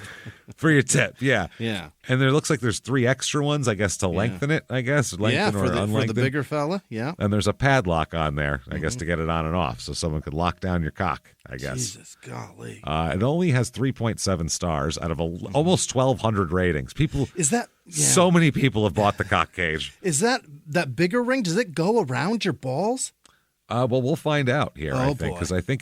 A: For your tip, yeah.
B: Yeah.
A: And there looks like there's 3 extra ones, I guess, to lengthen it, lengthen or unlengthen.
B: For the bigger fella, yeah.
A: And there's a padlock on there, I guess, to get it on and off, so someone could lock down your cock, I guess.
B: Jesus, golly.
A: It only has 3.7 stars out of almost 1,200 ratings. People,
B: is that
A: so many people have bought the cock cage.
B: Is that bigger ring? Does it go around your balls?
A: Well, we'll find out here, I think, because I think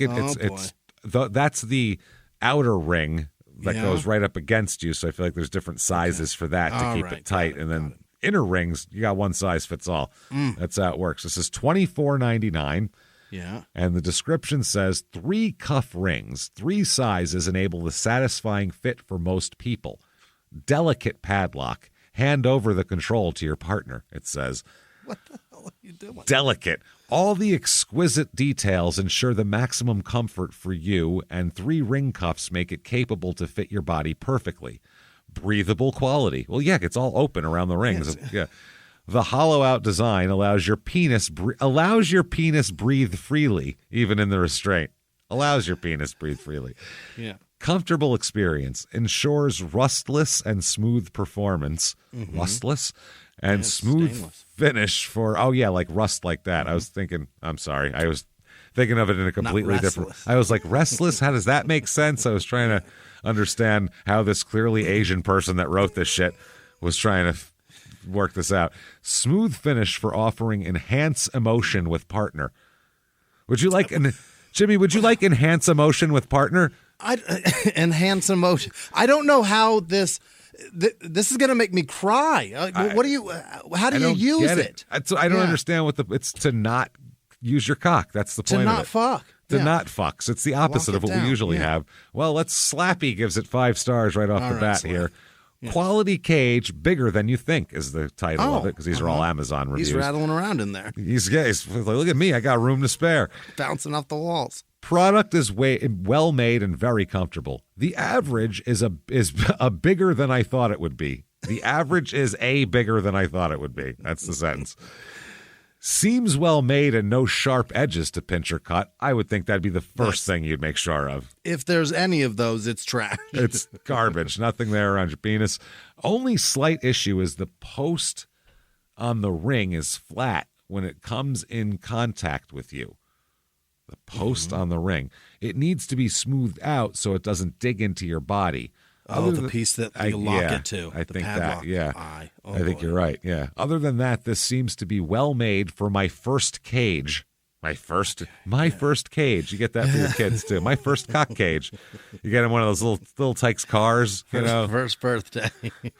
A: that's the outer ring that goes right up against you. So I feel like there's different sizes for that to keep it tight, and then inner rings, you got one size fits all. That's how it works. This is $24.99.
B: Yeah.
A: And the description says 3 cuff rings, 3 sizes enable the satisfying fit for most people. Delicate padlock. Hand over the control to your partner, it says.
B: What the hell are you doing?
A: Delicate. All the exquisite details ensure the maximum comfort for you, and 3 ring cuffs make it capable to fit your body perfectly. Breathable quality. Well, yeah, it's all open around the rings.
B: Yes.
A: Yeah. The hollow-out design allows your penis breathe freely, even in the restraint. Allows your penis breathe freely.
B: Yeah.
A: Comfortable experience ensures rustless and smooth performance. Rustless and smooth finish for, like rust like that. I was thinking of it in a completely different. I was like, restless? How does that make sense? I was trying to understand how this clearly Asian person that wrote this shit was trying to work this out. Smooth finish for offering enhance emotion with partner. Would you like, Jimmy, would you like enhance emotion with partner?
B: Enhance emotion. I don't know how this is going to make me cry. How do you use it?
A: I don't understand it's to not use your cock. That's the point
B: to
A: of
B: not
A: it.
B: Fuck.
A: To not fuck. So it's the opposite of what we usually have. Well, Slappy gives it 5 stars right off the bat here. Yeah. Quality cage, bigger than you think is the title of it, because these are all Amazon reviews.
B: He's rattling around in there.
A: He's like, look at me, I got room to spare.
B: Bouncing off the walls.
A: Product is well made and very comfortable. The average is a bigger than I thought it would be. The average is bigger than I thought it would be. That's the sentence. Seems well made and no sharp edges to pinch or cut. I would think that'd be the first thing you'd make sure of.
B: If there's any of those, it's trash.
A: It's garbage. Nothing there around your penis. Only slight issue is the post on the ring is flat when it comes in contact with you. The post on the ring. It needs to be smoothed out so it doesn't dig into your body.
B: The piece that you lock it to.
A: I think that,
B: I
A: think you're right, yeah. Other than that, this seems to be well made for my first cage. My first cage. You get that for your kids, too. My first cock cage. You get in one of those little Tykes cars,
B: First birthday.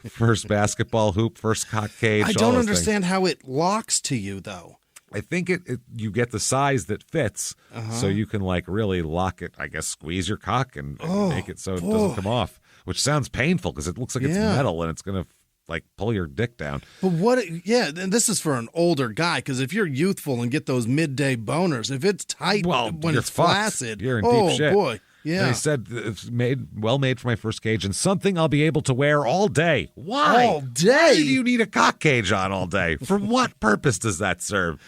A: First basketball hoop, first cock cage.
B: I don't understand how it locks to you, though.
A: I think you get the size that fits, so you can really lock it, I guess, squeeze your cock and make it so it doesn't come off. Which sounds painful because it looks like it's metal and it's going to pull your dick down.
B: But and this is for an older guy, because if you're youthful and get those midday boners, if it's tight when it's flaccid,
A: you're in deep shit.
B: Oh boy. Yeah.
A: And he said it's well made for my first cage and something I'll be able to wear all day. Why?
B: All day?
A: Why do you need a cock cage on all day? For what purpose does that serve?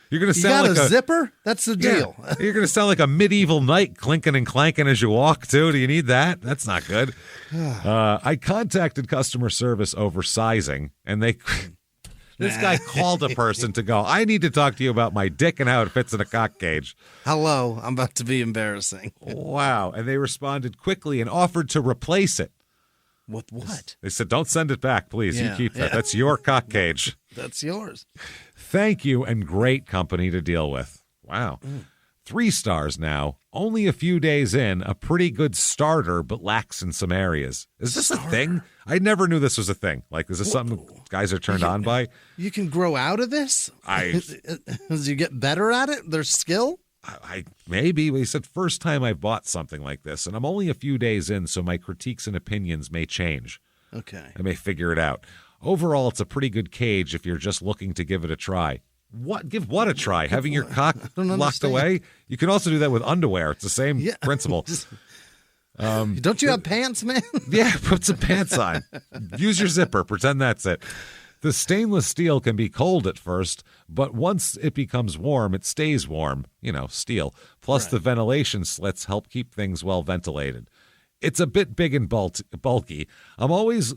A: You're going to sound
B: like a zipper? That's the deal.
A: You're going to sound like a medieval knight clinking and clanking as you walk, too. Do you need that? That's not good. I contacted customer service over sizing, and this guy called a person to go, I need to talk to you about my dick and how it fits in a cock cage.
B: Hello, I'm about to be embarrassing.
A: Wow. And they responded quickly and offered to replace it.
B: With what?
A: They said, don't send it back, please. You keep that. That's your cock cage.
B: That's yours.
A: Thank you, and great company to deal with. Wow. 3 stars now. Only a few days in, a pretty good starter, but lacks in some areas. Is this a thing? I never knew this was a thing. Is this something guys are turned on by?
B: You can grow out of this? As you get better at it, there's skill?
A: Maybe. He said, first time I bought something like this, and I'm only a few days in, so my critiques and opinions may change.
B: Okay.
A: I may figure it out. Overall, it's a pretty good cage if you're just looking to give it a try. Give what a try? Having your cock locked away? You can also do that with underwear. It's the same principle.
B: Don't you have pants, man?
A: Yeah, put some pants on. Use your zipper. Pretend that's it. The stainless steel can be cold at first, but once it becomes warm, it stays warm. Steel. Plus, the ventilation slits help keep things well ventilated. It's a bit big and bulky. I'm always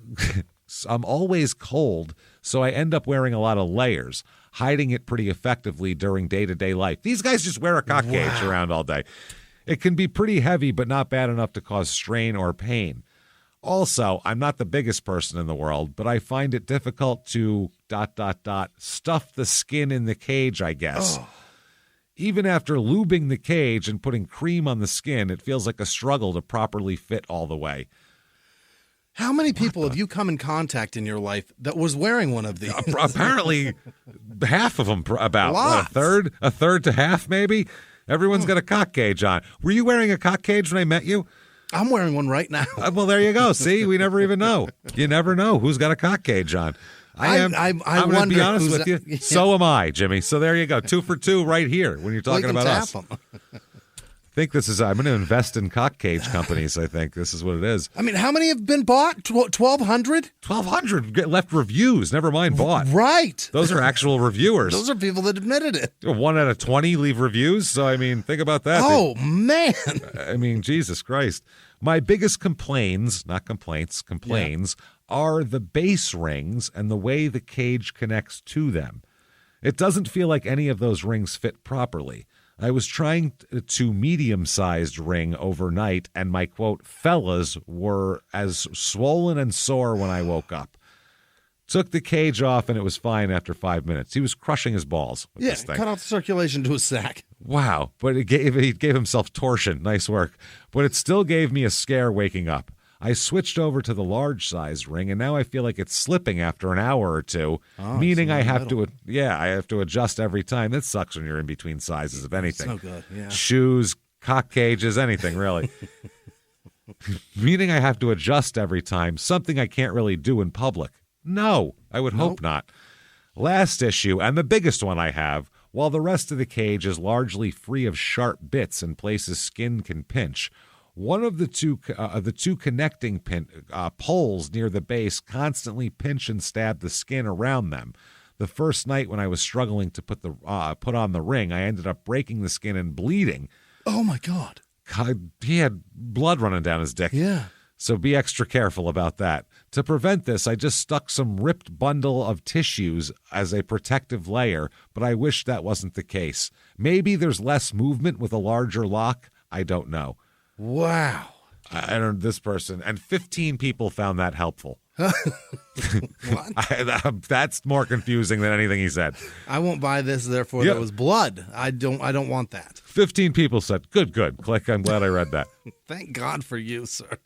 A: cold, so I end up wearing a lot of layers, hiding it pretty effectively during day-to-day life. These guys just wear a cock cage around all day. It can be pretty heavy, but not bad enough to cause strain or pain. Also, I'm not the biggest person in the world, but I find it difficult to ... stuff the skin in the cage, I guess. Oh. Even after lubing the cage and putting cream on the skin, it feels like a struggle to properly fit all the way.
B: How many people have you come in contact in your life that was wearing one of these?
A: Apparently, half of them, about a third to half, maybe. Everyone's got a cock cage on. Were you wearing a cock cage when I met you?
B: I'm wearing one right now.
A: Well, there you go. See, we never even know. You never know who's got a cock cage on. I'm going to be honest with you. Yeah. So am I, Jimmy. So there you go. 2 for 2 right here when you're talking about us. I think this is, I'm going to invest in cock cage companies. I think this is what it is.
B: I mean, how many have been bought? 1,200?
A: 1,200 left reviews, never mind bought.
B: Right.
A: Those are actual reviewers.
B: Those are people that admitted it.
A: 1 out of 20 leave reviews. So, I mean, think about that.
B: Oh, man.
A: I mean, Jesus Christ. My biggest complaints, not complaints, are the base rings and the way the cage connects to them. It doesn't feel like any of those rings fit properly. I was trying to medium-sized ring overnight, and my, quote, fellas were as swollen and sore when I woke up. Took the cage off, and it was fine after 5 minutes. He was crushing his balls with this thing.
B: Cut off the circulation to his sack.
A: Wow, but he gave himself torsion. Nice work. But it still gave me a scare waking up. I switched over to the large size ring, and now I feel like it's slipping after an hour or two, meaning I have to adjust every time. That sucks when you're in between sizes of anything.
B: So good, yeah.
A: Shoes, cock cages, anything really. Meaning I have to adjust every time, something I can't really do in public. No, I would hope not. Last issue, and the biggest one I have, while the rest of the cage is largely free of sharp bits and places skin can pinch, one of the two connecting poles near the base constantly pinch and stab the skin around them. The first night when I was struggling to put on the ring, I ended up breaking the skin and bleeding.
B: Oh my God!
A: He had blood running down his dick.
B: Yeah.
A: So be extra careful about that. To prevent this, I just stuck some ripped bundle of tissues as a protective layer, but I wish that wasn't the case. Maybe there's less movement with a larger lock. I don't know.
B: Wow.
A: I don't. This person and 15 people found that helpful.
B: What?
A: That's more confusing than anything he said.
B: I won't buy this. Therefore, there was blood. I don't want that.
A: 15 people said, "Good. Click. I'm glad I read that."
B: Thank God for you, sir.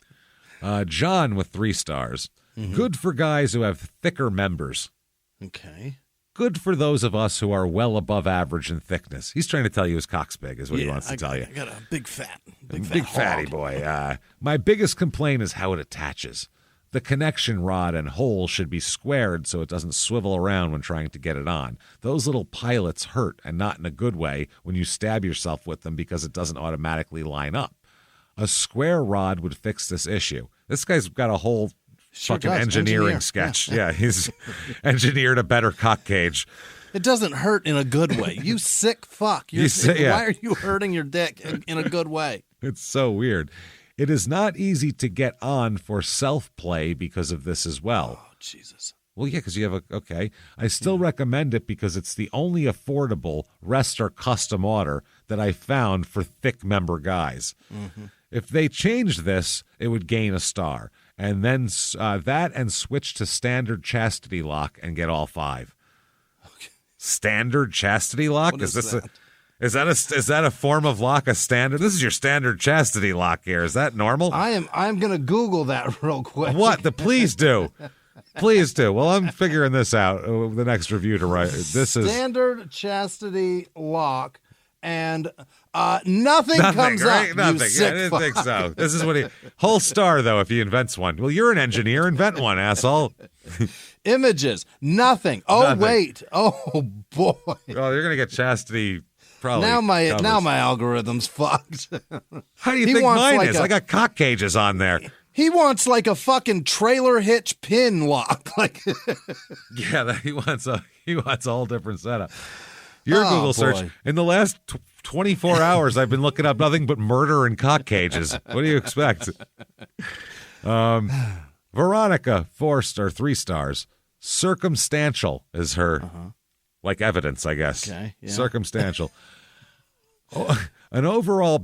A: John with 3 stars. Mm-hmm. Good for guys who have thicker members.
B: Okay.
A: Good for those of us who are well above average in thickness. He's trying to tell you his cock's big, is what he wants to tell you.
B: I got a big
A: fatty boy. My biggest complaint is how it attaches. The connection rod and hole should be squared so it doesn't swivel around when trying to get it on. Those little pilots hurt, and not in a good way, when you stab yourself with them because it doesn't automatically line up. A square rod would fix this issue. This guy's got a whole fucking engineering sketch. Yeah, he's engineered a better cock cage.
B: It doesn't hurt in a good way. You sick fuck. Why are you hurting your dick in a good way?
A: It's so weird. It is not easy to get on for self-play because of this as well.
B: Oh, Jesus.
A: Well, yeah, because you have I still recommend it because it's the only affordable rest or custom order that I found for thick member guys. Mm-hmm. If they changed this, it would gain a star. And then that and switch to standard chastity lock and get all 5. Okay. Standard chastity lock?
B: What is that?
A: Is that a form of lock? A standard? This is your standard chastity lock here. Is that normal?
B: I'm going to Google that real quick.
A: What? Please do. Please do. Well, I'm figuring this out. The next review to write. This is
B: standard chastity lock, and nothing comes
A: right?
B: up.
A: Nothing.
B: You sick
A: I didn't
B: fuck.
A: think so. This is what whole star though. If he invents one, well, you're an engineer. Invent one, asshole.
B: Images. Nothing. Oh
A: Nothing.
B: Wait. Oh boy.
A: Oh, you're gonna get chastity. Probably
B: now my algorithm's fucked.
A: How do you think mine is? I got cock cages on there.
B: He wants like a fucking trailer hitch pin lock. Like,
A: yeah, he wants a whole different setup. Your Google search in the last 24 hours I've been looking up nothing but murder and cock cages. What do you expect? Veronica, 3 stars. Circumstantial is her, like evidence, I guess.
B: Okay, yeah.
A: Circumstantial. An overall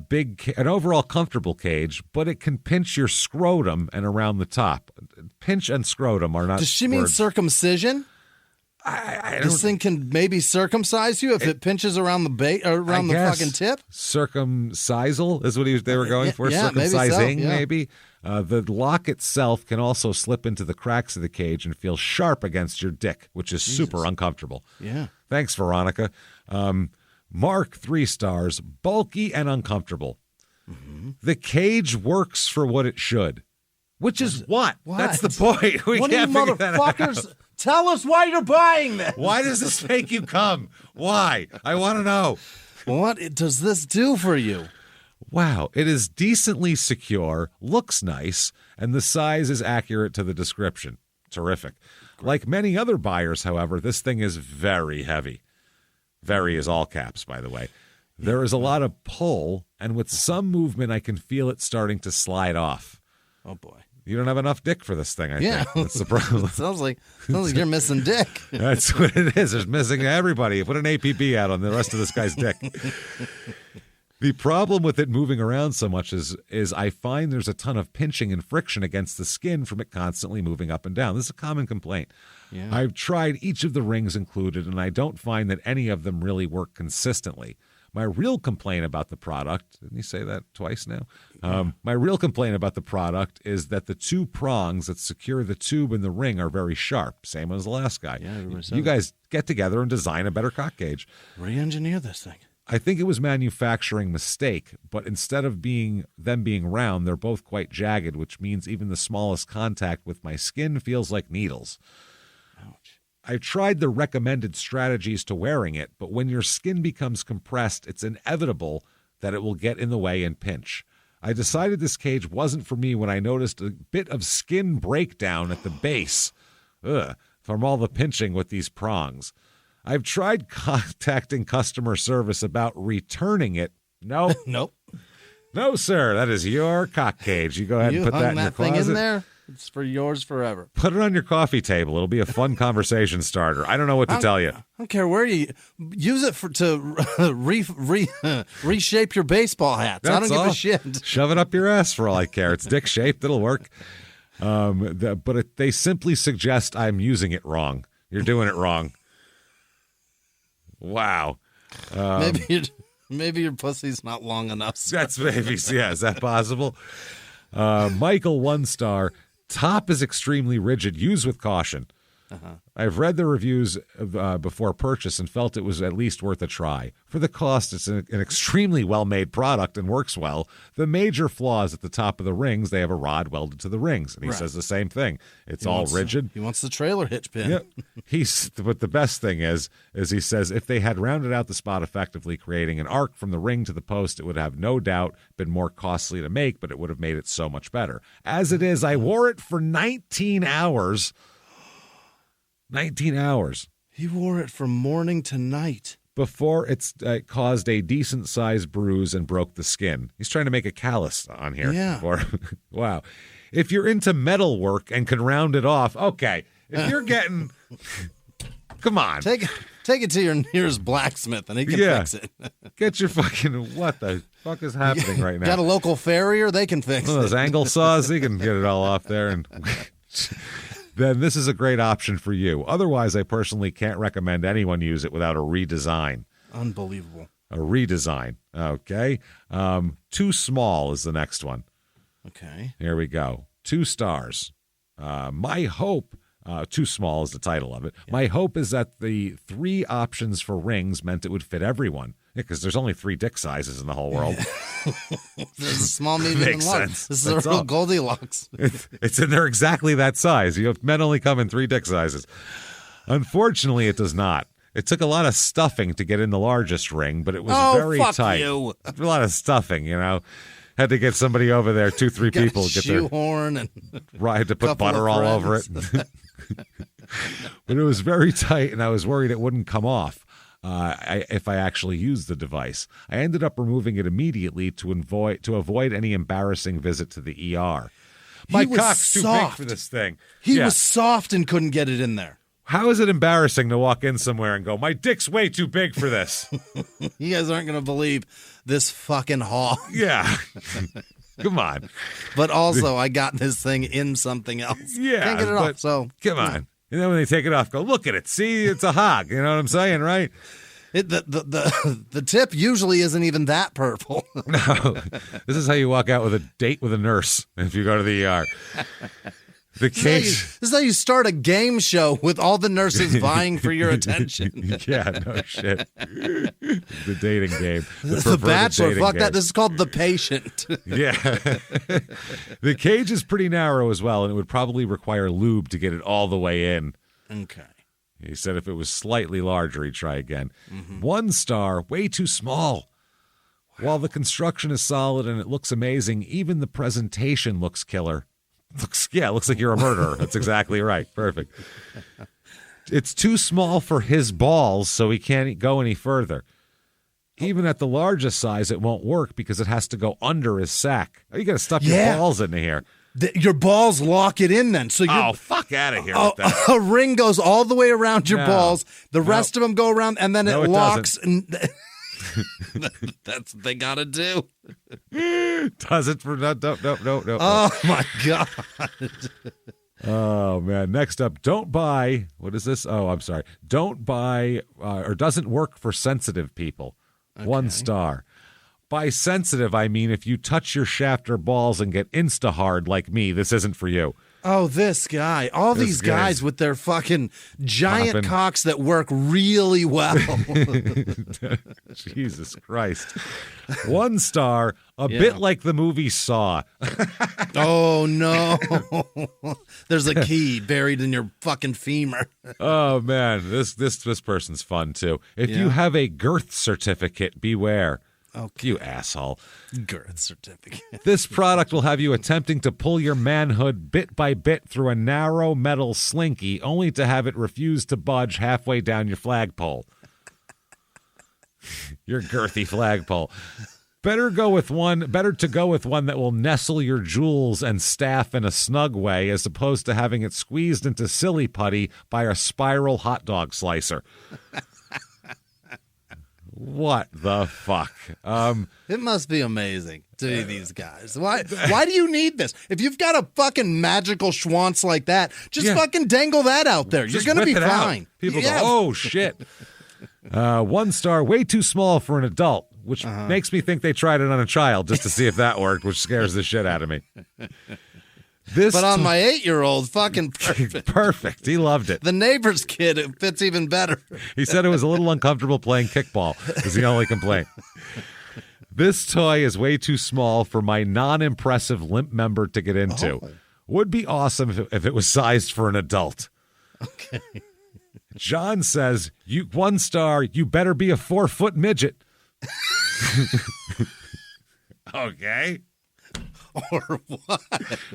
A: comfortable cage, but it can pinch your scrotum and around the top. Pinch and scrotum are not.
B: Does she mean circumcision? This thing can maybe circumcise you if it pinches around the the fucking tip.
A: Circumcisal is what they were going for.
B: Yeah,
A: circumcising,
B: maybe.
A: The lock itself can also slip into the cracks of the cage and feel sharp against your dick, which is super uncomfortable.
B: Yeah.
A: Thanks, Veronica. Mark, 3 stars. Bulky and uncomfortable. Mm-hmm. The cage works for what it should, which is what? That's the point. We
B: what
A: can't
B: are you
A: figure that out.
B: motherfuckers? Tell us why you're buying this.
A: Why does this make you come? Why? I want to know.
B: What does this do for you?
A: Wow. It is decently secure, looks nice, and the size is accurate to the description. Terrific. Like many other buyers, however, this thing is very heavy. Very is all caps, by the way. There is a lot of pull, and with some movement, I can feel it starting to slide off.
B: Oh, boy.
A: You don't have enough dick for this thing, I think. That's the problem.
B: sounds like you're missing dick.
A: That's what it is. There's missing everybody. Put an APB out on the rest of this guy's dick. The problem with it moving around so much is I find there's a ton of pinching and friction against the skin from it constantly moving up and down. This is a common complaint. Yeah. I've tried each of the rings included, and I don't find that any of them really work consistently. My real complaint about the product, didn't he say that twice now? My real complaint about the product is that the 2 prongs that secure the tube and the ring are very sharp, same as the last guy.
B: Yeah,
A: you guys get together and design a better cock cage.
B: Re-engineer this thing.
A: I think it was manufacturing mistake, but instead of being round, they're both quite jagged, which means even the smallest contact with my skin feels like needles.
B: Ouch.
A: I've tried the recommended strategies to wearing it, but when your skin becomes compressed, it's inevitable that it will get in the way and pinch. I decided this cage wasn't for me when I noticed a bit of skin breakdown at the base from all the pinching with these prongs. I've tried contacting customer service about returning it. No.
B: Nope.
A: No, sir. That is your cock cage. You go ahead and put that in your closet.
B: Thing in there? It's for yours forever.
A: Put it on your coffee table. It'll be a fun conversation starter. I don't know what to tell you.
B: I don't care where you use it to reshape your baseball hats. I don't give a shit.
A: Shove it up your ass for all I care. It's dick shaped. It'll work. But they simply suggest I'm using it wrong. You're doing it wrong. Wow.
B: Maybe your pussy's not long enough.
A: That's maybe. Yeah, is that possible? Michael, 1 star. Top is extremely rigid. Use with caution. I've read the reviews before purchase and felt it was at least worth a try. For the cost, it's an extremely well-made product and works well. The major flaws at the top of the rings, they have a rod welded to the rings. And he says the same thing. It's all rigid.
B: He wants the trailer hitch pin.
A: Yep. But the best thing is he says if they had rounded out the spot effectively, creating an arc from the ring to the post, it would have no doubt been more costly to make, but it would have made it so much better. As it is, I wore it for 19 hours. 19 hours.
B: He wore it from morning to night.
A: Before it caused a decent-sized bruise and broke the skin. He's trying to make a callus on here.
B: Yeah.
A: Wow. If you're into metal work and can round it off, okay. If you're getting... Come on.
B: Take it to your nearest blacksmith and he can fix it.
A: Get your fucking... What the fuck is happening right now?
B: Got a local farrier? They can fix it.
A: Those angle saws, he can get it all off there and... Then this is a great option for you. Otherwise, I personally can't recommend anyone use it without a redesign.
B: Unbelievable.
A: A redesign. Okay. Too small is the next one.
B: Okay.
A: Here we go. 2 stars. My hope, Too Small is the title of it. Yeah. My hope is that the 3 options for rings meant it would fit everyone. Because there's only 3 dick sizes in the whole world.
B: There's a small, medium, and large. This is a real Goldilocks.
A: It's in there exactly that size. Men only come in 3 dick sizes. Unfortunately, it does not. It took a lot of stuffing to get in the largest ring, but it was very tight.
B: You.
A: A lot of stuffing, Had to get somebody over there, 2-3 people. Get
B: shoehorn and
A: had to put butter all over it. But it was very tight, and I was worried it wouldn't come off. if I actually use the device. I ended up removing it immediately to avoid any embarrassing visit to the ER. My cock's too big for this thing.
B: He was soft and couldn't get it in there.
A: How is it embarrassing to walk in somewhere and go, my dick's way too big for this?
B: You guys aren't going to believe this fucking hog.
A: Yeah. Come on.
B: But also, I got this thing in something else.
A: Yeah.
B: Can't get it off, so.
A: Come on. And then when they take it off, go, look at it. See, it's a hog. You know what I'm saying, right?
B: The tip usually isn't even that purple.
A: No. This is how you walk out with a date with a nurse if you go to the ER. The cage.
B: This is how you start a game show with all the nurses vying for your attention.
A: Yeah, no shit. The dating game.
B: The Bachelor. Fuck
A: game.
B: that. This is called The Patient.
A: Yeah. The cage is pretty narrow as well, and it would probably require lube to get it all the way in.
B: Okay.
A: He said if it was slightly larger, he'd try again. 1 star, way too small. While the construction is solid and it looks amazing, even the presentation looks killer. It looks like you're a murderer. That's exactly right. Perfect. It's too small for his balls, so he can't go any further. Even at the largest size, it won't work because it has to go under his sack. You got to stuff your balls into here.
B: Your balls lock it in then. So
A: fuck out of here with that.
B: A ring goes all the way around your balls. The rest of them go around, and then it locks. That's what they got to do.
A: Does it for no.
B: Oh, my God.
A: Oh, man. Next up, don't buy. What is this? Oh, I'm sorry. Don't buy or doesn't work for sensitive people. Okay. 1 star. By sensitive, I mean if you touch your shaft or balls and get insta-hard like me, this isn't for you.
B: Oh, this guy. These guys with their fucking giant cocks that work really well.
A: Jesus Christ. 1 star, bit like the movie Saw.
B: Oh, no. There's a key buried in your fucking femur.
A: Oh, man. This person's fun, too. If you have a girth certificate, beware.
B: Okay.
A: You asshole.
B: Girth certificate.
A: This product will have you attempting to pull your manhood bit by bit through a narrow metal slinky, only to have it refuse to budge halfway down your flagpole. Your girthy flagpole. Better to go with one that will nestle your jewels and staff in a snug way, as opposed to having it squeezed into silly putty by a spiral hot dog slicer. What the fuck?
B: It must be amazing to be these guys. Why do you need this? If you've got a fucking magical schwanz like that, just fucking dangle that out there. You're going to be fine.
A: Out. People go, oh, shit. 1 star, way too small for an adult, which makes me think they tried it on a child just to see if that worked, which scares the shit out of me.
B: But on my 8-year-old, fucking perfect.
A: Perfect. He loved it.
B: The neighbor's kid, it fits even better.
A: He said it was a little uncomfortable playing kickball, was the only complaint. This toy is way too small for my non-impressive limp member to get into. Oh. Would be awesome if it was sized for an adult.
B: Okay.
A: John says, 1 star, you better be a 4-foot midget. Okay.
B: Or what?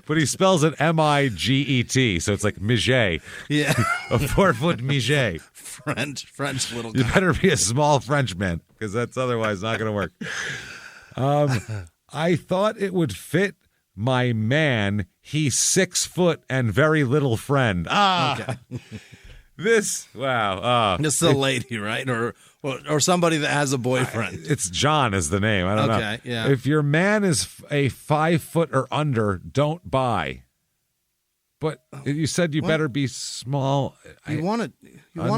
A: But he spells it M-I-G-E-T, so it's like miget.
B: Yeah.
A: A 4-foot miget.
B: French little guy.
A: You better be a small Frenchman, because that's otherwise not going to work. I thought it would fit my man. He's 6 foot and very little friend. Okay. This
B: is a lady, right? Or somebody that has a boyfriend.
A: It's John is the name. I don't know.
B: Okay, yeah.
A: If your man is a 5 foot or under, don't buy. But you said you better be small.
B: You want a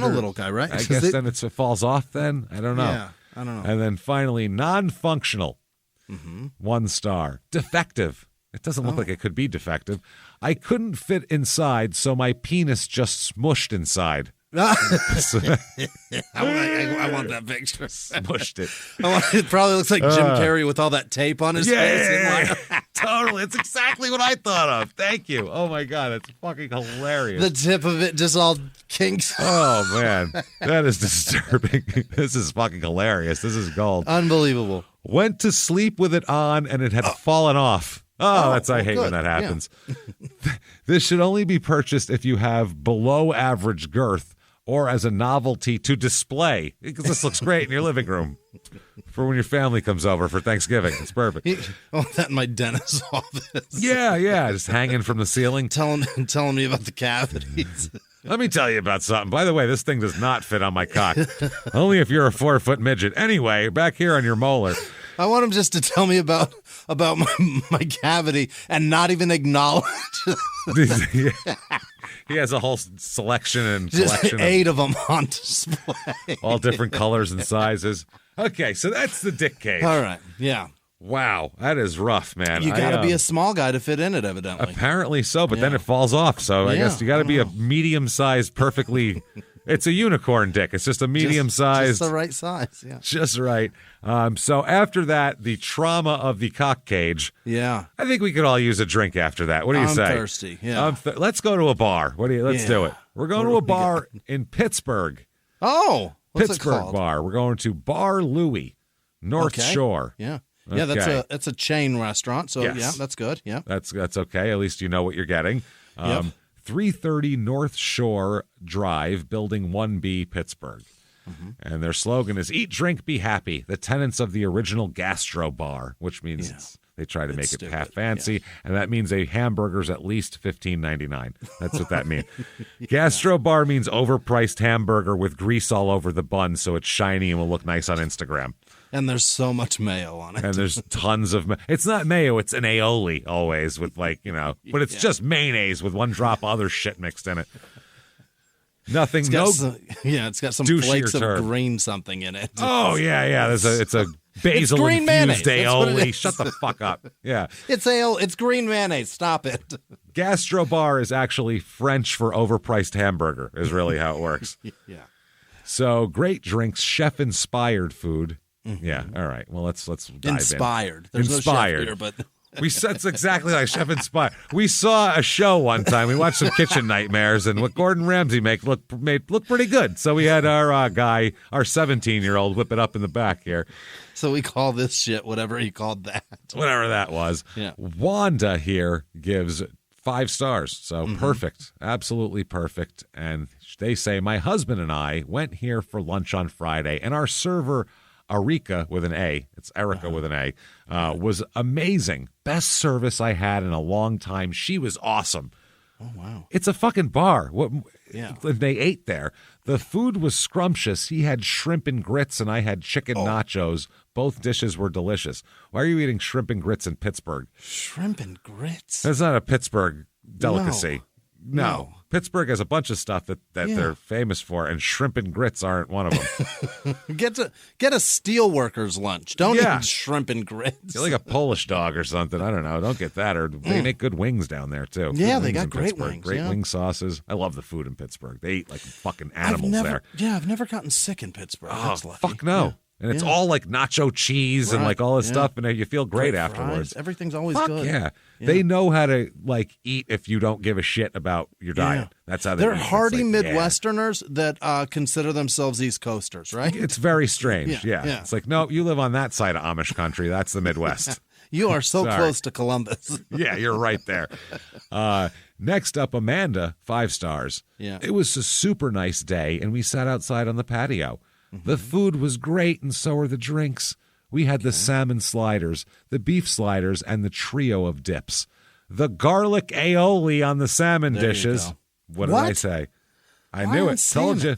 B: little guy, right?
A: I guess then it falls off then? I don't know.
B: Yeah, I don't know.
A: And then finally, non-functional. 1 star. Defective. It doesn't look like it could be defective. I couldn't fit inside, so my penis just smushed inside.
B: I want that picture.
A: Smushed it.
B: It probably looks like Jim Carrey with all that tape on his face.
A: Yeah. Totally. It's exactly what I thought of. Thank you. Oh, my God. That's fucking hilarious.
B: The tip of it just all kinks.
A: Oh, man. That is disturbing. This is fucking hilarious. This is gold.
B: Unbelievable.
A: Went to sleep with it on, and it had fallen off. I hate when that happens. Yeah. This should only be purchased if you have below average girth, or as a novelty to display. Because this looks great in your living room for when your family comes over for Thanksgiving. It's perfect.
B: That in my dentist's office.
A: Yeah, just hanging from the ceiling.
B: Telling me about the cavities.
A: Let me tell you about something. By the way, this thing does not fit on my cock. Only if you're a 4-foot midget. Anyway, back here on your molar.
B: I want him just to tell me about my cavity and not even acknowledge.
A: He has a whole selection and
B: just
A: collection
B: 8 of them on display.
A: All different colors and sizes. Okay, so that's the dick cage.
B: All right, yeah.
A: Wow, that is rough, man.
B: You got to be a small guy to fit in it, evidently.
A: Apparently so, but then it falls off. So I guess you got to be a medium-sized, perfectly. It's a unicorn dick. It's just a medium-sized.
B: Just the right size, yeah.
A: Just right. So after that, the trauma of the cock cage.
B: Yeah.
A: I think we could all use a drink after that. What do you say?
B: I'm thirsty, yeah.
A: Let's go to a bar. Let's do it. We're going to a bar in Pittsburgh.
B: Oh, what's
A: Pittsburgh
B: it called?
A: bar. We're going to Bar Louie, North Shore.
B: Yeah.
A: Okay.
B: Yeah, that's a chain restaurant. So yeah, that's good. Yeah.
A: That's okay. At least you know what you're getting. 330 North Shore Drive, Building 1B, Pittsburgh. Mm-hmm. And their slogan is "Eat, drink, be happy." The tenants of the original gastro bar, which means they try to make it half fancy, and that means a hamburger's at least $15.99. That's what that means. Gastro bar means overpriced hamburger with grease all over the bun, so it's shiny and will look nice on Instagram.
B: And there's so much mayo on it.
A: And there's tons of it's not mayo, it's an aioli always with but it's just mayonnaise with one drop of other shit mixed in it. Nothing.
B: It's got some flakes of green something in it.
A: Oh yeah. It's a basil infused aioli. Shut the fuck up. Yeah.
B: It's green mayonnaise. Stop it.
A: Gastro bar is actually French for overpriced hamburger. Is really how it works.
B: Yeah.
A: So great drinks, chef inspired food. Mm-hmm. Yeah. All right. Well, let's dive
B: inspired.
A: in.
B: There's
A: Inspired.
B: No chef here, but
A: it's exactly like Chef Inspired. We saw a show one time. We watched some Kitchen Nightmares, and what Gordon Ramsay made look pretty good. So we had our guy, our 17-year-old, whip it up in the back here.
B: So we call this shit whatever he called that.
A: Whatever that was.
B: Yeah.
A: Wanda here gives 5 stars. So perfect. Absolutely perfect. And they say, my husband and I went here for lunch on Friday, and our server, Erica with an A, it's Erica with an A, was amazing. Best service I had in a long time. She was awesome.
B: Oh, wow.
A: It's a fucking bar. They ate there. The food was scrumptious. He had shrimp and grits, and I had chicken nachos. Both dishes were delicious. Why are you eating shrimp and grits in Pittsburgh?
B: Shrimp and grits?
A: That's not a Pittsburgh delicacy. No. Pittsburgh has a bunch of stuff that they're famous for, and shrimp and grits aren't one of them.
B: Get a steelworker's lunch. Don't eat shrimp and grits.
A: You're like a Polish dog or something. I don't know. Don't get that. Or they make good wings down there, too.
B: Yeah, they got great wings.
A: Great wing sauces. I love the food in Pittsburgh. They eat like fucking animals there.
B: Yeah, I've never gotten sick in Pittsburgh.
A: Oh, fuck no. Yeah. And it's all like nacho cheese and like all this stuff, and you feel great afterwards.
B: Everything's always good.
A: Yeah. They know how to like eat if you don't give a shit about your diet. That's how
B: they're hardy Midwesterners that consider themselves East Coasters, right?
A: It's very strange. Yeah. It's like, no, you live on that side of Amish country. That's the Midwest.
B: You are so close to Columbus.
A: Yeah, you're right there. Next up, Amanda, 5 stars.
B: Yeah.
A: It was a super nice day, and we sat outside on the patio. The food was great, and so were the drinks. We had the salmon sliders, the beef sliders, and the trio of dips. The garlic aioli on the salmon dishes. What did I say? I knew it. Told you.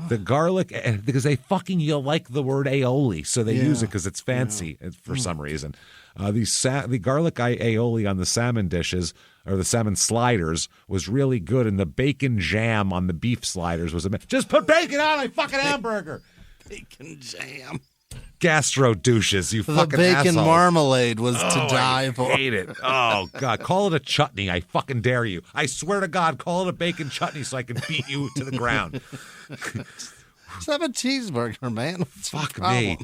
A: The garlic, because you like the word aioli, so they use it because it's fancy for some reason. The garlic aioli on the salmon dishes, or the salmon sliders, was really good, and the bacon jam on the beef sliders was amazing. Just put bacon on a fucking hamburger.
B: Bacon jam.
A: Gastro douches, you fucking
B: assholes. The bacon marmalade was to die for.
A: I hate it. Oh, God. Call it a chutney. I fucking dare you. I swear to God, call it a bacon chutney so I can beat you to the ground.
B: Just have a cheeseburger, man.
A: Fuck me.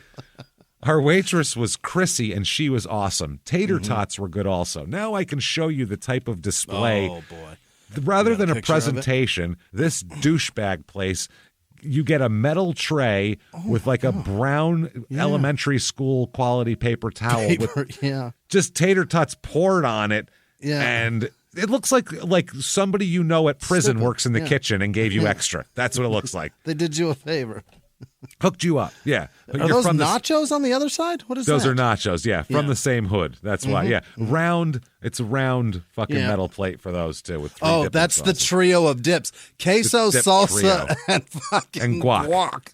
A: Our waitress was Chrissy, and she was awesome. Tater tots were good also. Now I can show you the type of display.
B: Oh, boy.
A: Rather than a presentation, this douchebag place, you get a metal tray with like a brown elementary school quality paper towel with just tater tots poured on it and It looks like somebody you know at prison works in the kitchen and gave you extra. That's what it looks like.
B: They did you a favor.
A: Hooked you up, yeah.
B: Are those nachos on the other side? What is
A: those
B: that?
A: Those are nachos, yeah, from the same hood. That's why, yeah. Round, it's a round fucking metal plate for those two. With 3
B: that's
A: sauces.
B: the trio of dips. Queso, salsa, and fucking
A: and guac.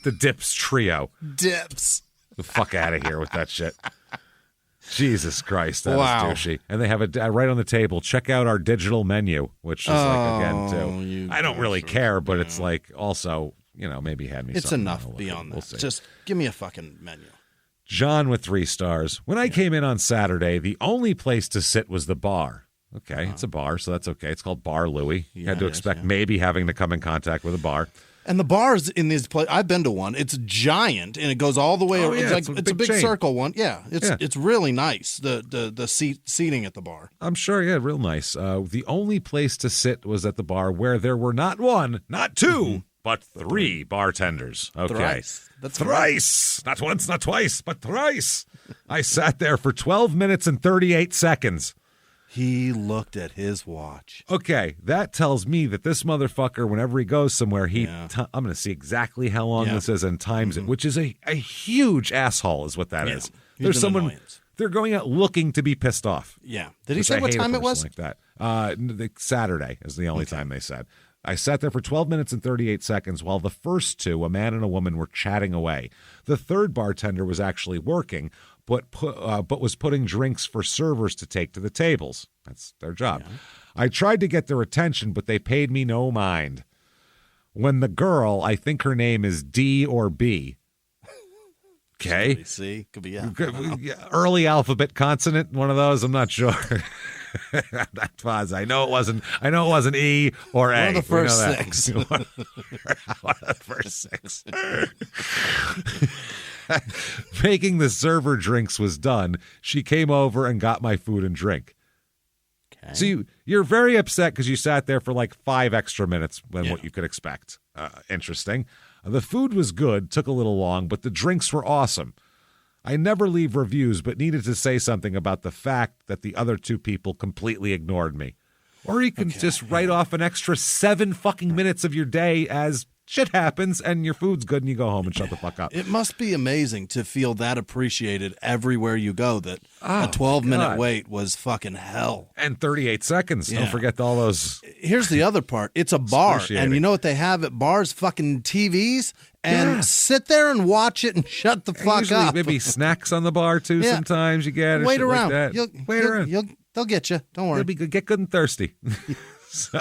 A: The dips trio.
B: Dips.
A: The fuck out of here with that shit. Jesus Christ, that is douchey. And they have it right on the table. Check out our digital menu, which is again, too. I don't really care, but it's like also... maybe had me.
B: It's enough beyond that. Just give me a fucking menu.
A: John with 3 stars. When I came in on Saturday, the only place to sit was the bar. Okay, it's a bar, so that's okay. It's called Bar Louie. You had to expect maybe having to come in contact with a bar.
B: And the bars in these places, I've been to one. It's giant, and it goes all the way around. It's a big circle one. Yeah, it's really nice, the seating at the bar.
A: I'm sure, real nice. The only place to sit was at the bar where there were not 1, not 2, but 3 bartenders. Okay.
B: Thrice. That's
A: thrice. Not once, not twice, but thrice. I sat there for 12 minutes and 38 seconds.
B: He looked at his watch.
A: Okay, that tells me that this motherfucker, whenever he goes somewhere, I'm going to see exactly how long this is and times it, which is a huge asshole is what that is. There's someone, annoyance. They're going out looking to be pissed off.
B: Yeah. Did he say what time it was?
A: Like that. Saturday is the only time they said. I sat there for 12 minutes and 38 seconds while the first 2, a man and a woman, were chatting away. The third bartender was actually working, but was putting drinks for servers to take to the tables. That's their job. Yeah. I tried to get their attention, but they paid me no mind. When the girl, I think her name is D or B. Okay.
B: C, could be
A: early alphabet consonant, one of those. I'm not sure. That was. I know it wasn't E or A.
B: One of the first 6.
A: One of the first 6. Making the server drinks was done. She came over and got my food and drink. Okay. So you're very upset because you sat there for like 5 extra minutes than what you could expect. Interesting. The food was good, took a little long, but the drinks were awesome. I never leave reviews, but needed to say something about the fact that the other 2 people completely ignored me. Or you can just write off an extra 7 fucking minutes of your day as shit happens and your food's good and you go home and shut the fuck up.
B: It must be amazing to feel that appreciated everywhere you go, that a 12-minute wait was fucking hell.
A: And 38 seconds. Don't forget all those.
B: Here's the other part. It's a bar. And you know what they have at bars? Fucking TVs. And sit there and watch it and shut the fuck up.
A: Maybe snacks on the bar, too, sometimes you get.
B: Wait around.
A: Like wait around.
B: They'll get you. Don't worry.
A: You'll be good. Get good and thirsty. So,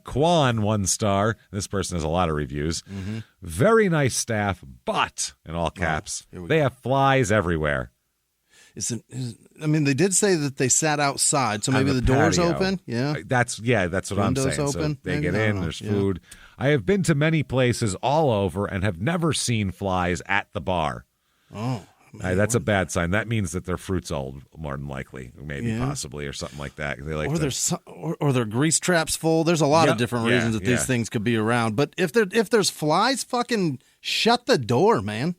A: Quan, 1 star. This person has a lot of reviews. Mm-hmm. Very nice staff, but, in all caps, they have flies everywhere.
B: They did say that they sat outside, so maybe the door's open. Yeah,
A: that's what I'm saying.
B: Open.
A: So they get in. There's food. I have been to many places all over and have never seen flies at the bar.
B: Oh,
A: that's a bad sign. That means that their fruit's old, more than likely, maybe possibly, or something like that. They like
B: or their grease traps full. There's a lot of different reasons that these things could be around. But if there's flies, fucking shut the door, man.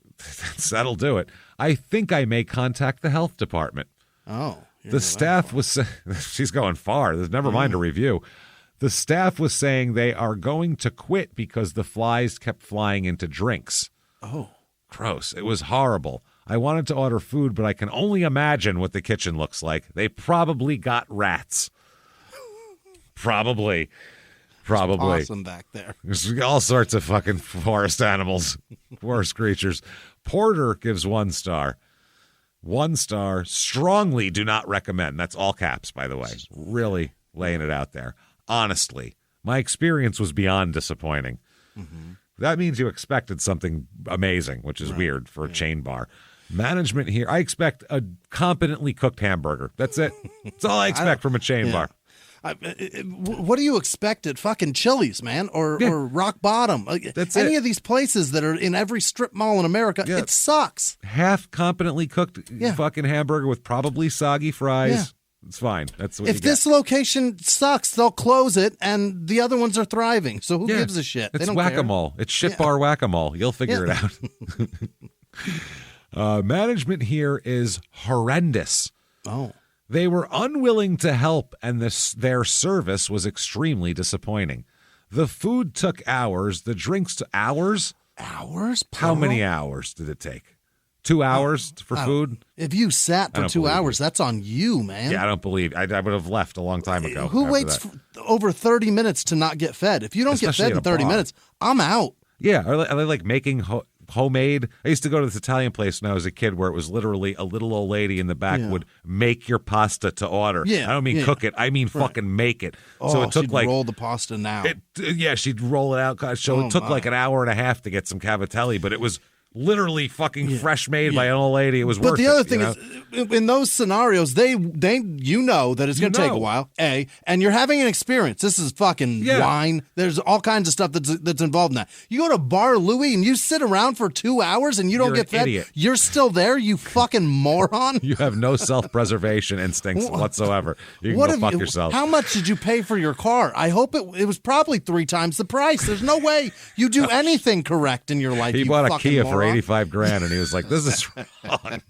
A: That'll do it. I think I may contact the health department.
B: Oh,
A: the staff was. She's going far. Never mind a review. The staff was saying they are going to quit because the flies kept flying into drinks.
B: Oh,
A: gross! It was horrible. I wanted to order food, but I can only imagine what the kitchen looks like. They probably got rats. Probably.
B: Awesome back there.
A: There's all sorts of fucking forest animals, forest creatures. Porter gives 1 star. 1 star. Strongly do not recommend. That's all caps, by the way. Really laying it out there. Honestly, my experience was beyond disappointing. Mm-hmm. That means you expected something amazing, which is weird for a chain bar. Management here, I expect a competently cooked hamburger. That's it. That's all I expect from a chain bar.
B: What do you expect at fucking Chili's, man, or Rock Bottom?
A: That's
B: any of these places that are in every strip mall in America, it sucks.
A: Half competently cooked fucking hamburger with probably soggy fries. Yeah. It's fine. That's what
B: if this location sucks, they'll close it, and the other ones are thriving. So who gives a shit?
A: It's whack-a-mole. It's shit bar whack-a-mole. You'll figure it out. Management here is horrendous.
B: Oh.
A: They were unwilling to help, and their service was extremely disappointing. The food took hours. The drinks took hours.
B: Hours?
A: How many hours did it take? 2 hours for food?
B: If you sat for 2 hours, that's on you, man.
A: Yeah, I don't believe. I would have left a long time ago.
B: Who waits over 30 minutes to not get fed? If you don't get fed in 30 minutes, I'm out.
A: Yeah, are they like making homemade? I used to go to this Italian place when I was a kid where it was literally a little old lady in the back would make your pasta to order.
B: Yeah,
A: I don't mean cook it. I mean fucking make it. So it took
B: she'd
A: like
B: roll the pasta now.
A: She'd roll it out. So it took like an hour and a half to get some cavatelli, but it was literally fucking fresh made by an old lady. It was worth it.
B: But the other thing is, in those scenarios, they you know that it's going to take a while, and you're having an experience. This is fucking wine. There's all kinds of stuff that's involved in that. You go to Bar Louie and you sit around for 2 hours and you don't get fed.
A: Idiot.
B: You're still there, you fucking moron.
A: You have no self-preservation instincts whatsoever. You can go fuck yourself.
B: How much did you pay for your car? I hope it was probably 3 times the price. There's no way you do anything correct in your life.
A: He bought a Kia for $85,000, and he was like, "This is wrong.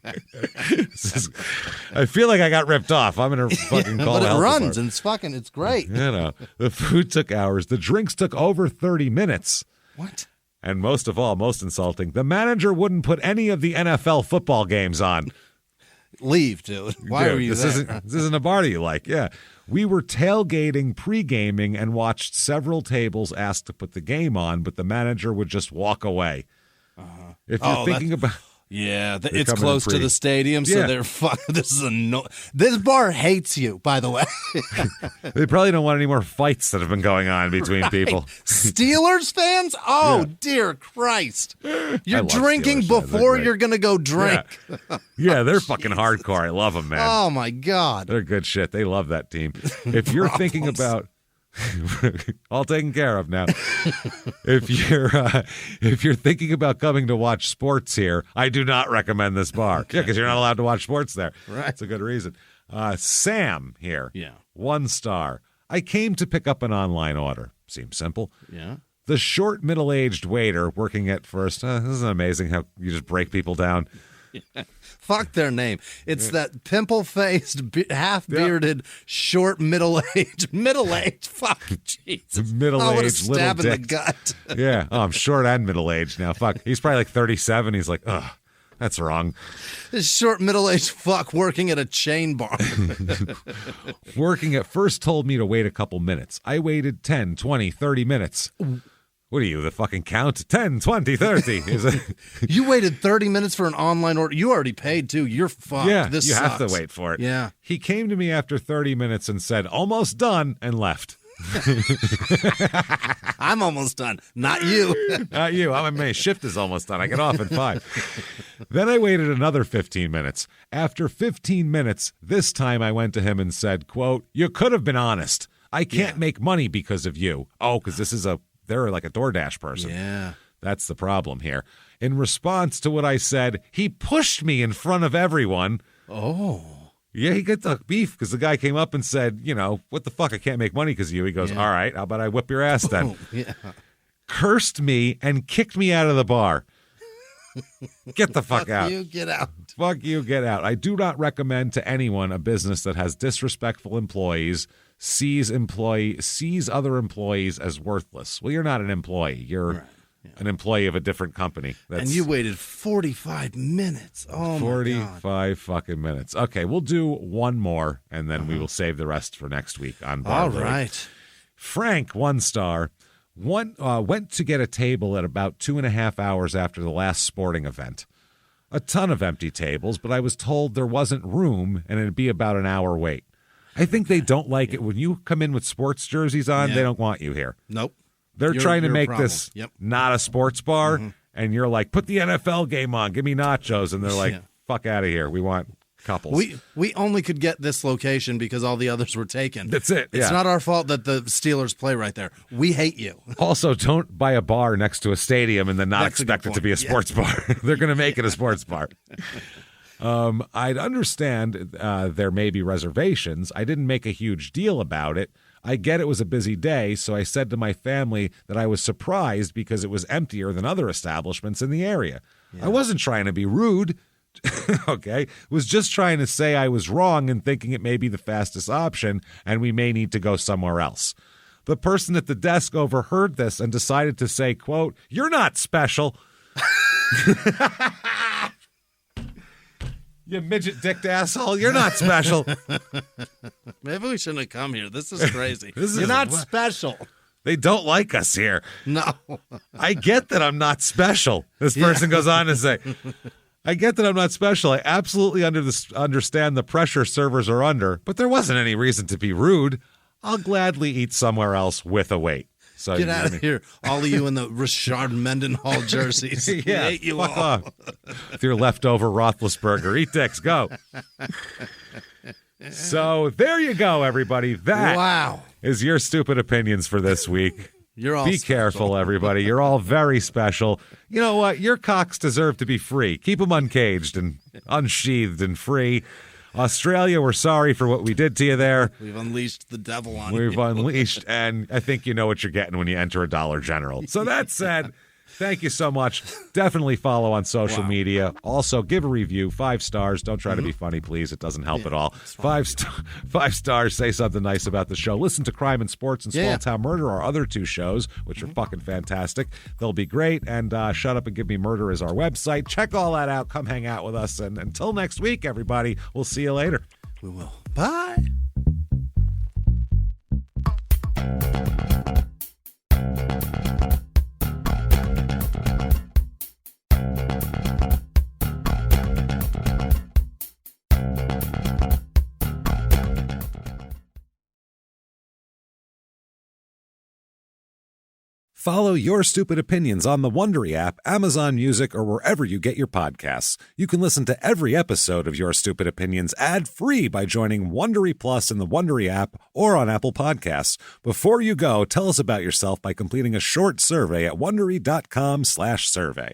A: I feel like I got ripped off. I'm gonna fucking call the health
B: runs
A: department."
B: and it's great.
A: The food took hours. The drinks took over 30 minutes.
B: What?
A: And most of all, most insulting, the manager wouldn't put any of the NFL football games on.
B: Leave, dude. Why were you there?
A: This isn't a bar that you like. Yeah. We were tailgating, pre-gaming, and watched several tables ask to put the game on, but the manager would just walk away. If you're thinking about...
B: Yeah, it's close to the stadium, so they're this bar hates you, by the way.
A: They probably don't want any more fights that have been going on between people.
B: Steelers fans? Oh, dear Christ. You're drinking before you're going to go drink.
A: Yeah, they're fucking hardcore. I love them, man.
B: Oh, my God.
A: They're good shit. They love that team. If you're thinking about... all taken care of now. If you're thinking about coming to watch sports here, I do not recommend this bar. Okay. Yeah, because you're not allowed to watch sports there.
B: Right.
A: That's a good reason. Sam here.
B: Yeah.
A: 1 star. I came to pick up an online order. Seems simple.
B: Yeah.
A: The short, middle-aged waiter working at first. This is amazing how you just break people down.
B: Fuck their name. It's that pimple-faced, half-bearded, short, middle-aged. Fuck, Jesus.
A: Middle-aged, little
B: stab in the
A: dick.
B: gut.
A: Yeah. Oh, I'm short and middle-aged now. Fuck. He's probably like 37. He's like, ugh, that's wrong.
B: This short, middle-aged fuck working at a chain bar.
A: Working at first told me to wait a couple minutes. I waited 10, 20, 30 minutes. What are you, the fucking count? 10, 20, 30.
B: You waited 30 minutes for an online order. You already paid, too. You're fucked.
A: Yeah,
B: this
A: you
B: sucks.
A: have to wait for it.
B: Yeah.
A: He came to me after 30 minutes and said, almost done, and left.
B: I'm almost done. Not you.
A: Not you. My shift is almost done. I get off at 5. Then I waited another 15 minutes. After 15 minutes, this time I went to him and said, quote, "You could have been honest. I can't make money because of you." Oh, because they're like a DoorDash person.
B: Yeah.
A: That's the problem here. In response to what I said, he pushed me in front of everyone.
B: Oh.
A: Yeah, he got the beef because the guy came up and said, what the fuck? I can't make money because of you. He goes, all right, how about I whip your ass then?
B: Yeah.
A: Cursed me and kicked me out of the bar. Get the fuck out.
B: Fuck you, get out.
A: Fuck you, get out. I do not recommend to anyone a business that has disrespectful employees, sees other employees as worthless. Well, you're not an employee. You're an employee of a different company.
B: And you waited 45 minutes. Oh,
A: 45 fucking minutes. Okay, we'll do one more, and then we will save the rest for next week on Bar
B: All
A: Louie.
B: right.
A: Frank, 1 star. Went to get a table at about 2.5 hours after the last sporting event. A ton of empty tables, but I was told there wasn't room, and it'd be about an hour wait. I think they don't like it when you come in with sports jerseys on. They don't want you here.
B: Nope.
A: They're trying to make this not a sports bar, and you're like, put the NFL game on, give me nachos, and they're like, fuck out of here. We want couples.
B: We only could get this location because all the others were taken.
A: That's it.
B: It's not our fault that the Steelers play right there. We hate you.
A: Also, don't buy a bar next to a stadium and then not expect it to be a sports bar. They're going to make it a sports bar. I'd understand there may be reservations. I didn't make a huge deal about it. I get it was a busy day, so I said to my family that I was surprised because it was emptier than other establishments in the area. I wasn't trying to be rude, was just trying to say I was wrong and thinking it may be the fastest option and we may need to go somewhere else. The person at the desk overheard this and decided to say, quote, "You're not special." You midget-dicked asshole. You're not special.
B: Maybe we shouldn't have come here. This is crazy. You're not special.
A: They don't like us here.
B: No.
A: I get that I'm not special. This person goes on to say, I get that I'm not special. I absolutely understand the pressure servers are under, but there wasn't any reason to be rude. I'll gladly eat somewhere else with a wait. So
B: get out of here, all of you in the Richard Mendenhall jerseys.
A: Yeah,
B: hate you
A: fuck
B: all.
A: off. With your leftover Roethlisberger. Eat dicks, go. So there you go, everybody. That is your stupid opinions for this week.
B: You're all
A: Be
B: special.
A: careful, everybody. You're all very special. You know what? Your cocks deserve to be free. Keep them uncaged and unsheathed and free. Australia, we're sorry for what we did to you there.
B: We've unleashed the devil on you.
A: We've unleashed, and I think you know what you're getting when you enter a Dollar General. So that said, thank you so much. Definitely follow on social media. Also, give a review. 5 stars. Don't try to be funny, please. It doesn't help at all. 5 stars. Say something nice about the show. Listen to Crime and Sports and Small Town Murder, our other 2 shows, which are fucking fantastic. They'll be great. And Shut Up and Give Me Murder is our website. Check all that out. Come hang out with us. And until next week, everybody, we'll see you later.
B: We will. Bye.
A: Follow Your Stupid Opinions on the Wondery app, Amazon Music, or wherever you get your podcasts. You can listen to every episode of Your Stupid Opinions ad-free by joining Wondery Plus in the Wondery app or on Apple Podcasts. Before you go, tell us about yourself by completing a short survey at Wondery.com/survey.